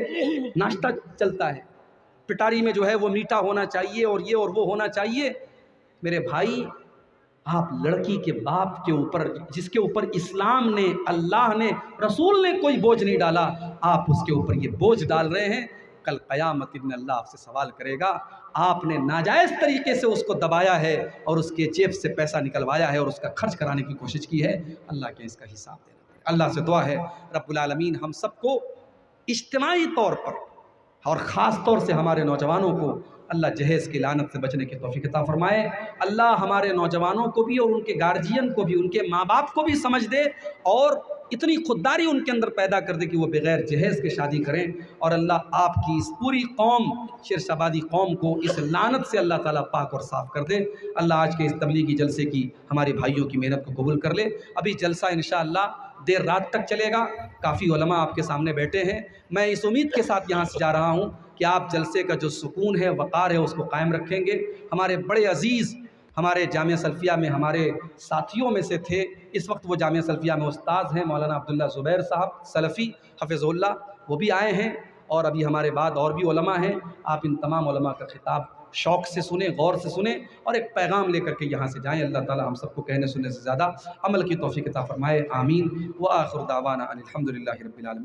नाश्ता चलता है, पिटारी में जो है वो मीठा होना चाहिए और ये और वो होना चाहिए। मेरे भाई, आप लड़की के बाप के ऊपर, जिसके ऊपर इस्लाम ने, अल्लाह ने, रसूल ने कोई बोझ नहीं डाला, आप उसके ऊपर ये बोझ डाल रहे हैं। कल क़यामत दिन अल्लाह आपसे सवाल करेगा, आपने नाजायज़ तरीके से उसको दबाया है और उसके जेब से पैसा निकलवाया है और उसका खर्च कराने की कोशिश की है। अल्लाह के इसका हिसाब देना पड़ेगा। अल्लाह से दुआ है रब्बुल आलमीन हम सबको इज्तिमाई तौर पर और ख़ास तौर से हमारे नौजवानों को अल्लाह जहेज़ की लानत से बचने की तौफीक अता फरमाए। अल्लाह हमारे नौजवानों को भी और उनके गार्जियन को भी, उनके माँ बाप को भी समझ दे और इतनी खुददारी उनके अंदर पैदा कर दे कि वो बग़ैर जहेज़ के शादी करें। और अल्लाह आपकी इस पूरी कौम, शिरशाबादी कौम को इस लानत से अल्लाह ताला पाक और साफ़ कर दे। अल्लाह आज के इस तबलीगी जलसे की हमारे भाइयों की मेहनत को कबूल कर ले। अभी जलसा इंशाअल्लाह देर रात तक चलेगा, काफ़ी उलमा आपके सामने बैठे हैं। मैं इस उम्मीद के साथ यहाँ से जा रहा हूँ कि आप जलसे का जो सुकून है, वक़ार है, उसको कायम रखेंगे। हमारे बड़े अज़ीज़ हमारे जामिया सल्फ़िया में हमारे साथियों में से थे, इस वक्त वो जामिया सल्फ़िया में उस्ताद हैं, मौलाना अब्दुल्ला ज़ुबैर साहब सलफ़ी हफ़िज़ुल्लाह, वो भी आए हैं और अभी हमारे बाद और भी उलमा हैं। आप इन तमाम उलमा का खिताब शौक़ से सुने, गौर से सुने और एक पैगाम लेकर के यहाँ से जाएँ। अल्लाह ताला हम सबको कहने सुनने से ज़्यादा अमल की तौफ़ीक़ अता फ़रमाए। आमीन। व आख़िर दावाना अनिल हम्दुलिल्लाहि रब्बिल आलमीन।